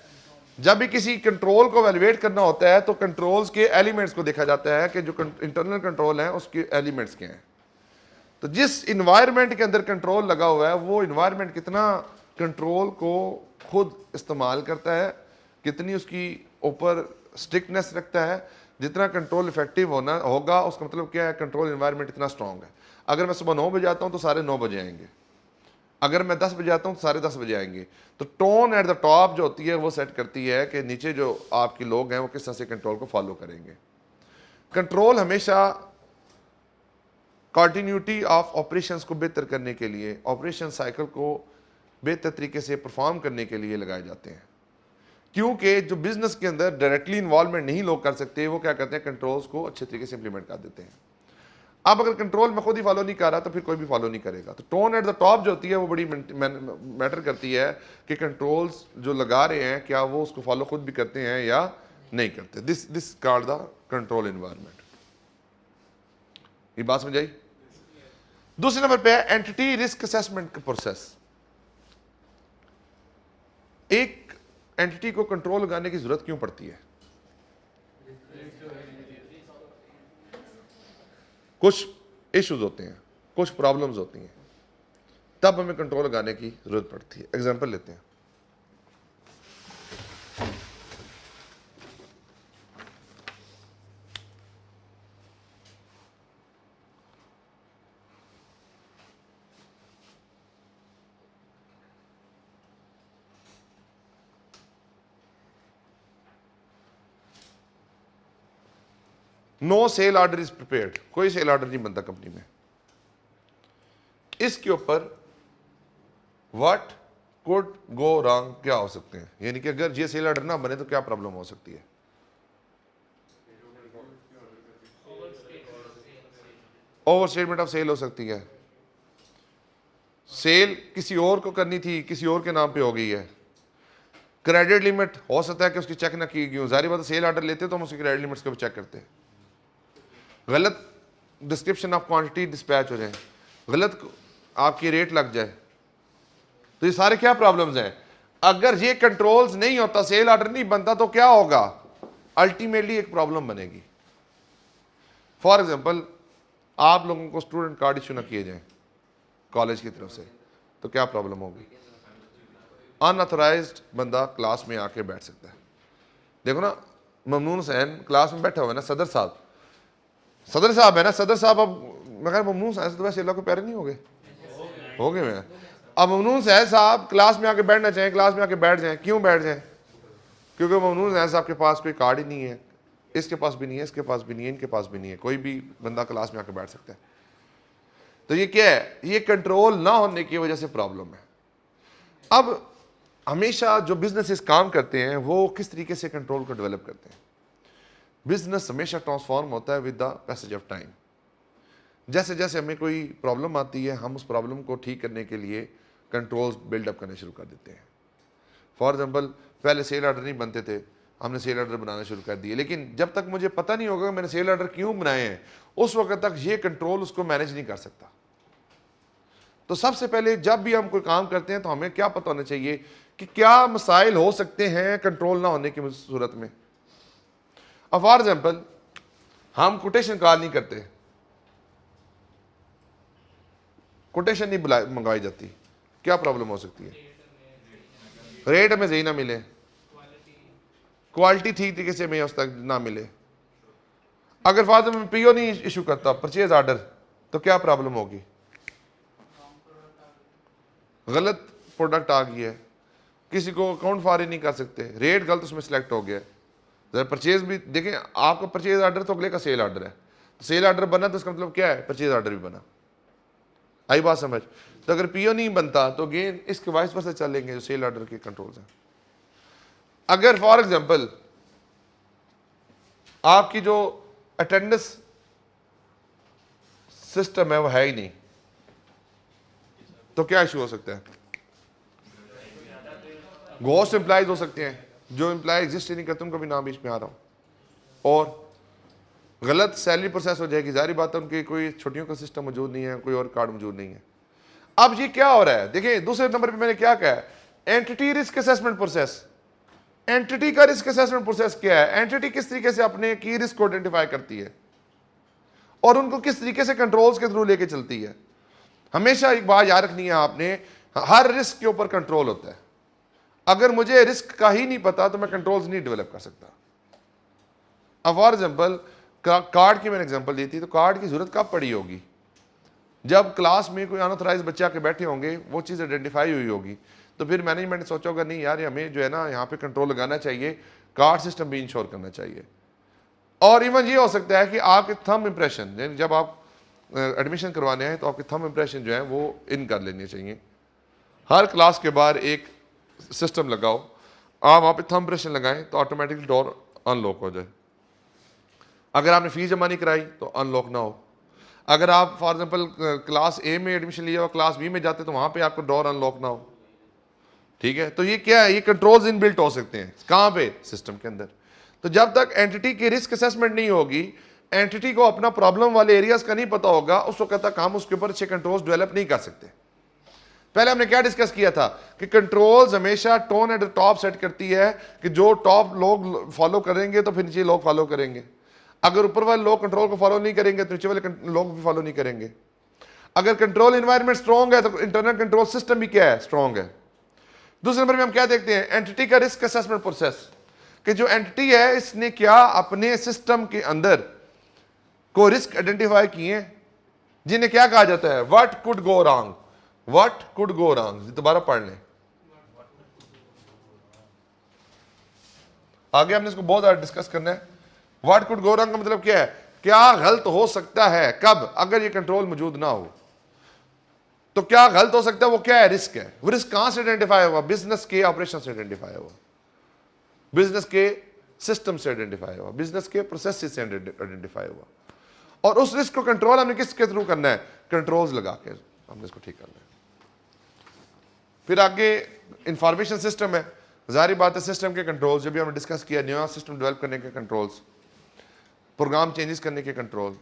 जब भी किसी कंट्रोल को एवेलुएट करना होता है तो कंट्रोल्स के एलिमेंट्स को देखा जाता है कि जो इंटरनल कंट्रोल है उसके एलिमेंट्स क्या हैं। तो जिस इन्वायरमेंट के अंदर कंट्रोल लगा हुआ है वो इन्वायरमेंट कितना कंट्रोल को खुद इस्तेमाल करता है, कितनी उसकी ऊपर स्ट्रिक्टनेस रखता है। जितना कंट्रोल इफेक्टिव होगा उसका मतलब क्या है, कंट्रोल इन्वायरमेंट इतना स्ट्रॉन्ग है। अगर मैं सुबह 9 बजे आता हूँ तो सारे 9 बजे आएंगे, अगर मैं 10 बजे आता हूँ तो सारे 10 बजे आएंगे। तो टोन एट द टॉप जो होती है वो सेट करती है कि नीचे जो आपके लोग हैं वो किस तरह से कंट्रोल को फॉलो करेंगे। कंट्रोल हमेशा कंटिन्यूटी ऑफ ऑपरेशंस को बेहतर करने के लिए, ऑपरेशन साइकिल को बेहतर तरीके से परफॉर्म करने के लिए लगाए जाते हैं। क्योंकि जो बिजनेस के अंदर डायरेक्टली इन्वॉल्वमेंट नहीं लोग कर सकते, वो क्या करते हैं, कंट्रोल्स को अच्छे तरीके से इंप्लीमेंट कर देते हैं। अब अगर कंट्रोल मैं खुद ही फॉलो नहीं कर रहा तो फिर कोई भी फॉलो नहीं करेगा। तो टोन एट द टॉप जो होती है वो बड़ी मैटर करती है कि कंट्रोल्स जो लगा रहे हैं क्या वो उसको फॉलो खुद भी करते हैं या नहीं करते। This called the control environment. ये बात समझ आई। दूसरे नंबर पे है एंटिटी रिस्क असेसमेंट का प्रोसेस। एक एंटिटी को कंट्रोल लगाने की जरूरत क्यों पड़ती है? कुछ इश्यूज होते हैं, कुछ प्रॉब्लम्स होती हैं, तब हमें कंट्रोल लगाने की जरूरत पड़ती है। एग्जांपल लेते हैं। No sale order is prepared, कोई सेल ऑर्डर नहीं बनता कंपनी में। इसके ऊपर व्हाट कुड गो रॉन्ग क्या हो सकते हैं, यानी कि अगर ये सेल ऑर्डर ना बने तो क्या प्रॉब्लम हो सकती है? ओवर स्टेटमेंट ऑफ सेल हो सकती है, सेल किसी और को करनी थी किसी और के नाम पे हो गई है, क्रेडिट लिमिट हो सकता है कि उसकी चेक ना की गई हो। जारी बात सेल ऑर्डर लेते तो हम उसकी क्रेडिट लिमिट्स को भी चेक करते हैं। गलत डिस्क्रिप्शन ऑफ क्वांटिटी डिस्पैच हो जाए, गलत आपकी रेट लग जाए, तो ये सारे क्या प्रॉब्लम्स हैं। अगर ये कंट्रोल्स नहीं होता, सेल ऑर्डर नहीं बनता तो क्या होगा? अल्टीमेटली एक प्रॉब्लम बनेगी। फॉर एग्जांपल आप लोगों को स्टूडेंट कार्ड इशू ना किए जाएं कॉलेज की तरफ से, तो क्या प्रॉब्लम होगी? अनऑथराइज्ड बंदा क्लास में आके बैठ सकता है। देखो ना, ममनून हुसैन क्लास में बैठा हुआ है ना, सदर साहब है ना, सदर साहब। अब मैं ममनून हुसैन तो वैसे अल्लाह को प्यारे नहीं हो गए मैं। अब ममनून हुसैन साहब क्लास में आके बैठना चाहें, क्लास में आके बैठ जाएं, क्यों बैठ जाएं? क्योंकि ममनून हुसैन साहब के पास कोई कार्ड ही नहीं है, इसके पास भी नहीं है, इसके पास भी नहीं है, इनके पास भी नहीं है, कोई भी बंदा क्लास में आके बैठ सकता है। तो ये क्या है? ये कंट्रोल ना होने की वजह से प्रॉब्लम है। अब हमेशा जो बिजनेसेस काम करते हैं वो किस तरीके से कंट्रोल को डेवलप करते हैं? बिजनेस हमेशा ट्रांसफॉर्म होता है with the passage of time. जैसे जैसे हमें कोई प्रॉब्लम आती है हम उस प्रॉब्लम को ठीक करने के लिए कंट्रोल्स बिल्डअप करने शुरू कर देते हैं। फॉर एग्जांपल पहले सेल ऑर्डर नहीं बनते थे, हमने सेल ऑर्डर बनाना शुरू कर दिए, लेकिन जब तक मुझे पता नहीं होगा मैंने सेल ऑर्डर क्यों बनाए हैं उस वक्त तक ये कंट्रोल उसको मैनेज नहीं कर सकता। तो सबसे पहले जब भी हम कोई काम करते हैं तो हमें क्या पता होना चाहिए कि क्या मसाइल हो सकते हैं कंट्रोल ना होने की सूरत में। अब फॉर एग्जांपल हम कोटेशन कॉल नहीं करते, कोटेशन नहीं मंगवाई जाती, क्या प्रॉब्लम हो सकती है? रेट हमें सही ना मिले, क्वालिटी ठीक तरीके से हमें उस तक ना मिले। अगर फादर में पीओ नहीं इशू करता परचेज ऑर्डर तो क्या प्रॉब्लम होगी? गलत प्रोडक्ट आ गई है, किसी को अकाउंट फारी नहीं कर सकते, रेट गलत उसमें सिलेक्ट हो गया। जरा परचेज भी देखें, आपका परचेज ऑर्डर तो अगले का सेल ऑर्डर है, तो सेल ऑर्डर बना तो इसका मतलब क्या है? परचेज ऑर्डर भी बना। आई बात समझ? तो अगर पीओ नहीं बनता तो अगेन इसके वाइस पर से चलेंगे जो सेल ऑर्डर के कंट्रोल्स हैं। अगर फॉर एग्जांपल आपकी जो अटेंडेंस सिस्टम है वो है ही नहीं तो क्या इशू हो सकता है? घोस्ट एम्प्लॉइज हो सकते हैं, जो एम्प्लॉय एग्जिस्ट ही नहीं करते उनका भी नाम बीच में आ रहा हो, और गलत सैलरी प्रोसेस हो जाएगी। जारी बात है उनकी कोई छुट्टियों का सिस्टम मौजूद नहीं है, कोई और कार्ड मौजूद नहीं है। अब ये क्या हो रहा है? देखिए दूसरे नंबर पे मैंने क्या कहा, entity risk assessment process. Entity का रिस्क असेसमेंट प्रोसेस क्या है? एंटिटी किस तरीके से अपने की रिस्क को आइडेंटिफाई करती है और उनको किस तरीके से कंट्रोल्स के थ्रू लेके चलती है। हमेशा एक बात याद रखनी है आपने, हर रिस्क के ऊपर कंट्रोल होता है। अगर मुझे रिस्क का ही नहीं पता तो मैं कंट्रोल्स नहीं डेवलप कर सकता। अब फॉर एग्जांपल कार्ड की मैंने एग्जांपल दी थी, तो कार्ड की जरूरत कब पड़ी होगी? जब क्लास में कोई अनऑथराइज बच्चे आके बैठे होंगे, वो चीज़ आइडेंटिफाई हुई होगी, तो फिर मैनेजमेंट ने सोचा होगा नहीं यार हमें जो है ना यहाँ पे कंट्रोल लगाना चाहिए, कार्ड सिस्टम भी इंश्योर करना चाहिए। और इवन ये हो सकता है कि आपके थंब इंप्रेशन, जब आप एडमिशन करवाने हैं तो आपके थंब इंप्रेशन जो है वो इन कर लेने चाहिए। हर क्लास के बाहर एक सिस्टम लगाओ, आप वहाँ पे थंब इंप्रेशन लगाएं तो ऑटोमेटिकली डोर अनलॉक हो जाए। अगर आपने फीस जमा नहीं कराई तो अनलॉक ना हो। अगर आप फॉर एग्जांपल क्लास ए में एडमिशन लिया और क्लास बी में जाते तो वहां पे आपको डोर अनलॉक ना हो, ठीक है। तो ये क्या है, ये कंट्रोल्स इनबिल्ट हो सकते हैं कहां पे, सिस्टम के अंदर। तो जब तक एंटिटी की रिस्क असेसमेंट नहीं होगी, एंटिटी को अपना प्रॉब्लम वाले एरियाज का नहीं पता होगा, उस वक्त तक हम उसके ऊपर अच्छे कंट्रोल्स डेवलप नहीं कर सकते। पहले हमने क्या डिस्कस किया था कि कंट्रोल्स हमेशा tone eight the top set करती है कि जो टॉप लोग फॉलो करेंगे तो फिर नीचे लोग फॉलो करेंगे। अगर ऊपर वाले लोग कंट्रोल को फॉलो नहीं करेंगे तो नीचे वाले लोग भी फॉलो नहीं करेंगे। अगर कंट्रोल एनवायरनमेंट स्ट्रॉन्ग है तो इंटरनल कंट्रोल सिस्टम भी क्या है, स्ट्रॉन्ग है। दूसरे नंबर में हम क्या देखते हैं, एंटिटी का रिस्क असेसमेंट प्रोसेस, कि जो एंटिटी है इसने क्या अपने सिस्टम के अंदर को रिस्क आइडेंटिफाई किए, जिन्हें क्या कहा जाता है, what could go wrong. What could go wrong, दोबारा पढ़ लें, आगे हमने इसको बहुत ज्यादा डिस्कस करना है। व्हाट कुड गो रॉन्ग का मतलब क्या है, क्या गलत हो सकता है, कब, अगर ये कंट्रोल मौजूद ना हो तो क्या गलत हो सकता है, वो क्या है, रिस्क है। वो रिस्क कहां से आइडेंटिफाई होगा, बिजनेस के ऑपरेशन से आइडेंटिफाई होगा, बिजनेस के सिस्टम से आइडेंटिफाई होगा, बिजनेस के प्रोसेस से आइडेंटिफाई होगा। और उस रिस्क को कंट्रोल हमने किसके थ्रू करना है, कंट्रोल्स लगा के हमने इसको ठीक करना है। फिर आगे इंफॉर्मेशन सिस्टम है, जाहिर बात है सिस्टम के कंट्रोल्स जो भी हमने डिस्कस किया, नया सिस्टम डेवलप करने के कंट्रोल्स, प्रोग्राम चेंजेस करने के कंट्रोल,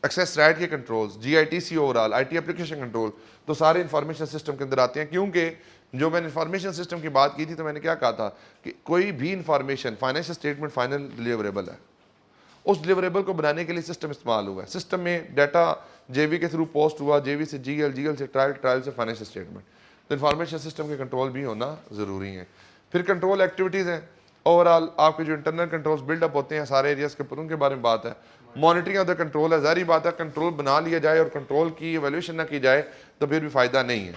एक्सेस राइट के controls, GITC overall, IT application control, तो सारे इंफॉर्मेशन सिस्टम के अंदर आते हैं। क्योंकि जो मैंने इंफॉर्मेशन सिस्टम की बात की थी तो मैंने क्या कहा था कि कोई भी information, financial statement final deliverable है, उस डिलीवरेबल को बनाने के लिए सिस्टम इस्तेमाल हुआ है। सिस्टम में डाटा जेवी के थ्रू पोस्ट हुआ, जेवी से जीएल, जीएल से ट्रायल, ट्रायल से फाइनेंशियल स्टेटमेंट। तो इंफॉर्मेशन सिस्टम के कंट्रोल भी होना ज़रूरी है। फिर कंट्रोल एक्टिविटीज़ हैं, ओवरऑल आपके जो इंटरनल कंट्रोल्स बिल्डअप होते हैं सारे एरियाज के ऊपर, उनके बारे में बात है। मॉनिटरिंग ऑफ द कंट्रोल है, जारी बात है कंट्रोल बना लिया जाए और कंट्रोल की एवेल्यूशन ना की जाए तो फिर भी फ़ायदा नहीं है।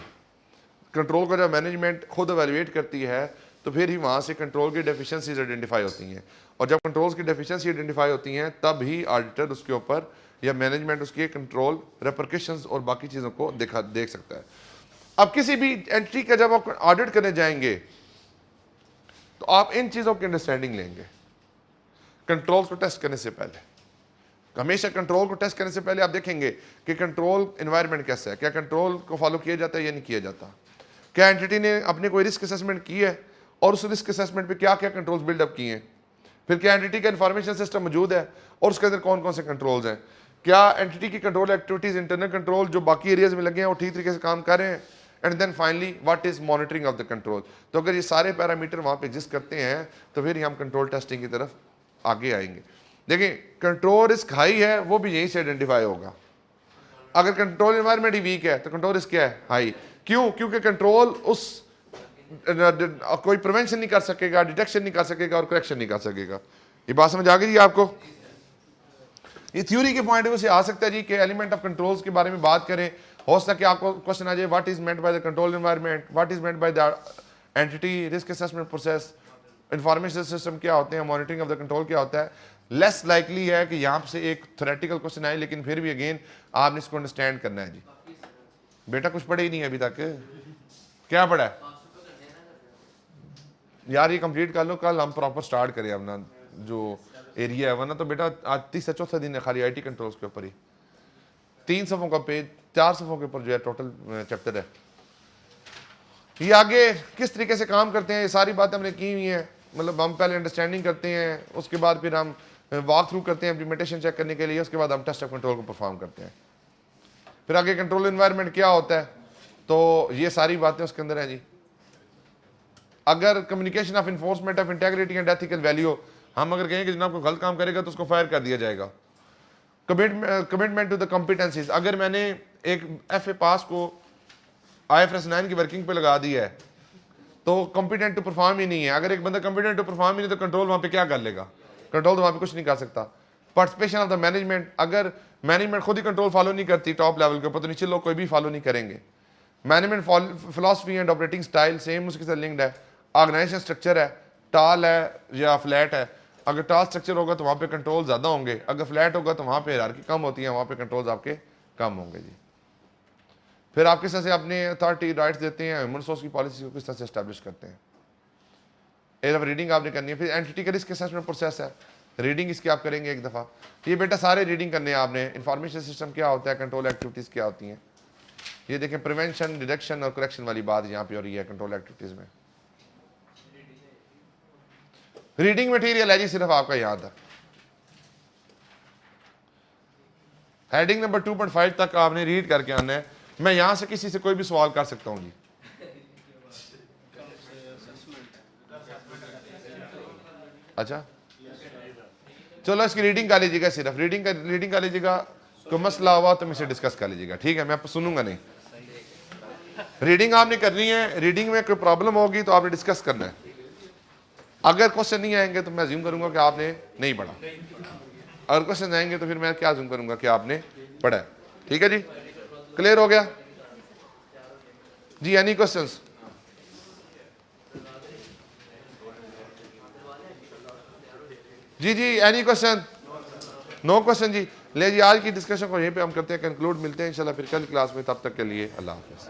कंट्रोल को जब मैनेजमेंट खुद एवेल्यूएट करती है तो फिर ही वहाँ से कंट्रोल की डेफिशिएंसीज आइडेंटिफाई होती हैं, और जब कंट्रोल्स की डेफिशिएंसी आइडेंटिफाई होती हैं तब ही ऑडिटर उसके ऊपर या मैनेजमेंट उसके कंट्रोल रेपरकशंस और बाकी चीज़ों को देख सकता है। अब किसी भी एंटिटी का जब आप ऑडिट करने जाएंगे तो आप इन चीज़ों की अंडरस्टैंडिंग लेंगे। कंट्रोल्स को टेस्ट करने से पहले, हमेशा कंट्रोल को टेस्ट करने से पहले आप देखेंगे कि कंट्रोल एनवायरनमेंट कैसा है, क्या कंट्रोल को फॉलो किया जाता है या नहीं किया जाता, क्या एंटिटी ने अपने कोई रिस्क असेसमेंट की है और उस रिस्क असेसमेंट पे क्या क्या कंट्रोल्स बिल्डअप किए हैं, फिर क्या एंटिटी का इंफॉर्मेशन सिस्टम मौजूद है और उसके अंदर कौन कौन से कंट्रोल्स हैं, क्या एंटिटी की कंट्रोल एक्टिविटीज़, इंटरनल कंट्रोल जो बाकी एरियाज में लगे हैं वो ठीक तरीके से काम कर रहे हैं, and then finally what is monitoring of the control. तो अगर ये सारे पैरामीटर वहाँ पे एग्जिस्ट करते हैं तो फिर ही हम कंट्रोल टेस्टिंग की तरफ आगे आएंगे। देखिए कंट्रोल रिस्क हाई है वो भी यहीं से आइडेंटिफाई होगा। अगर कंट्रोल एनवायरनमेंट ही वीक है तो कंट्रोल रिस्क क्या है, हाई। क्यों, क्योंकि कंट्रोल उस कोई प्रिवेंशन नहीं कर सकेगा, डिटेक्शन नहीं कर सकेगा और करेक्शन नहीं कर सकेगा। ये बात समझ आ गई आपको? ये थ्योरी के पॉइंट ऑफ व्यू से आ सकता है जी कि एलिमेंट ऑफ कंट्रोल्स के बारे में बात करें, हो सकता है कि आपको क्वेश्चन आ जाए what is meant by the control environment, what is meant by the entity, risk assessment process, information system क्या होते हैं, मॉनिटरिंग ऑफ द कंट्रोल क्या होता है। लेस लाइकली है कि यहाँ से एक थ्योरेटिकल क्वेश्चन आए, लेकिन फिर भी अगेन आपने इसको अंडरस्टैंड करना है जी। बेटा कुछ पढ़े ही नहीं है अभी तक, क्या पढ़ा है यार, ये कंप्लीट कर लो, कल हम प्रॉपर स्टार्ट करें अपना जो एरिया है। वरना तो बेटा आज तीसरा चौथा दिन है खाली आईटी कंट्रोल्स के ऊपर ही, 3 सफ़ों का पेज, 4 सफ़ों के ऊपर जो है टोटल चैप्टर है। ये आगे किस तरीके से काम करते हैं ये सारी बातें हमने की हुई हैं, मतलब हम पहले अंडरस्टैंडिंग करते हैं, उसके बाद फिर हम वॉक थ्रू करते हैं इम्प्लीमेंटेशन चेक करने के लिए, उसके बाद हम टेस्ट ऑफ कंट्रोल को परफॉर्म करते हैं। फिर आगे कंट्रोल एनवायरनमेंट क्या होता है, तो ये सारी बातें उसके अंदर है जी। अगर communication of enforcement of integrity and ethical value, हम अगर कहें कि जनाब को गलत काम करेगा तो उसको फायर कर दिया जाएगा। कमिटमेंट टू द कॉम्पिटेंसीज, अगर मैंने एक FA पास को IFRS 9 की वर्किंग पे लगा दी है तो कॉम्पिटेंट टू परफॉर्म ही नहीं है। अगर एक बंदा कॉम्पिटेंट टू परफॉर्म ही नहीं तो कंट्रोल वहाँ पे क्या कर लेगा, कंट्रोल तो वहाँ पे कुछ नहीं कर सकता। पार्टिसिपेशन ऑफ द मैनेजमेंट, अगर मैनेजमेंट खुद ही कंट्रोल फॉलो नहीं करती टॉप लेवल के ऊपर तो नीचे लोग कोई भी फॉलो नहीं करेंगे। Management philosophy and operating style same उसके साथ लिंक्ड है। ऑर्गेनाइजेशन स्ट्रक्चर है, टाल है या फ्लैट है, अगर टाल स्ट्रक्चर होगा तो वहाँ पे कंट्रोल ज़्यादा होंगे, अगर फ्लैट होगा तो वहाँ पे हायरार्की कम होती है, वहाँ पे कंट्रोल्स आपके कम होंगे जी। फिर आप किस तरह से अपने अथॉरिटी राइट्स देते हैं, ह्यूमन रिसोर्स की पॉलिसी को किस तरह से एस्टैब्लिश करते हैं, एज ऑफ रीडिंग आपने करनी है। फिर एंटिटी का रिस्क असेसमेंट प्रोसेस है, रीडिंग इसकी आप करेंगे एक दफ़ा। ये बेटा सारे रीडिंग करने हैं आपने। इंफॉर्मेशन सिस्टम क्या होता है, कंट्रोल एक्टिविटीज़ क्या होती हैं, ये देखें प्रिवेंशन, डिटेक्शन और करेक्शन वाली बात यहाँ पे हो रही है कंट्रोल एक्टिविटीज़ में। रीडिंग मटेरियल है जी सिर्फ आपका यहाँ तक। हेडिंग नंबर 2.5 तक आपने रीड करके आना है। मैं यहाँ से किसी से कोई भी सवाल कर सकता हूँ जी। अच्छा चलो इसकी रीडिंग कर लीजिएगा, सिर्फ रीडिंग कर लीजिएगा। कोई मसला हुआ तो मुझसे डिस्कस कर लीजिएगा, ठीक है? मैं सुनूंगा नहीं। रीडिंग आपने करनी है, रीडिंग में कोई प्रॉब्लम होगी तो आपने डिस्कस करना है। अगर क्वेश्चन नहीं आएंगे तो मैं अज्यूम करूंगा कि आपने नहीं पढ़ा, अगर क्वेश्चन आएंगे तो फिर मैं क्या अज्यूम करूंगा कि आपने पढ़ा है। ठीक है जी, क्लियर हो गया जी? Any questions? जी जी, एनी क्वेश्चन? नो क्वेश्चन जी। ले जी, आज की डिस्कशन को यहीं पे हम करते हैं कंक्लूड। मिलते हैं इंशाल्लाह फिर कल क्लास में, तब तक के लिए अल्लाह हाफिज़।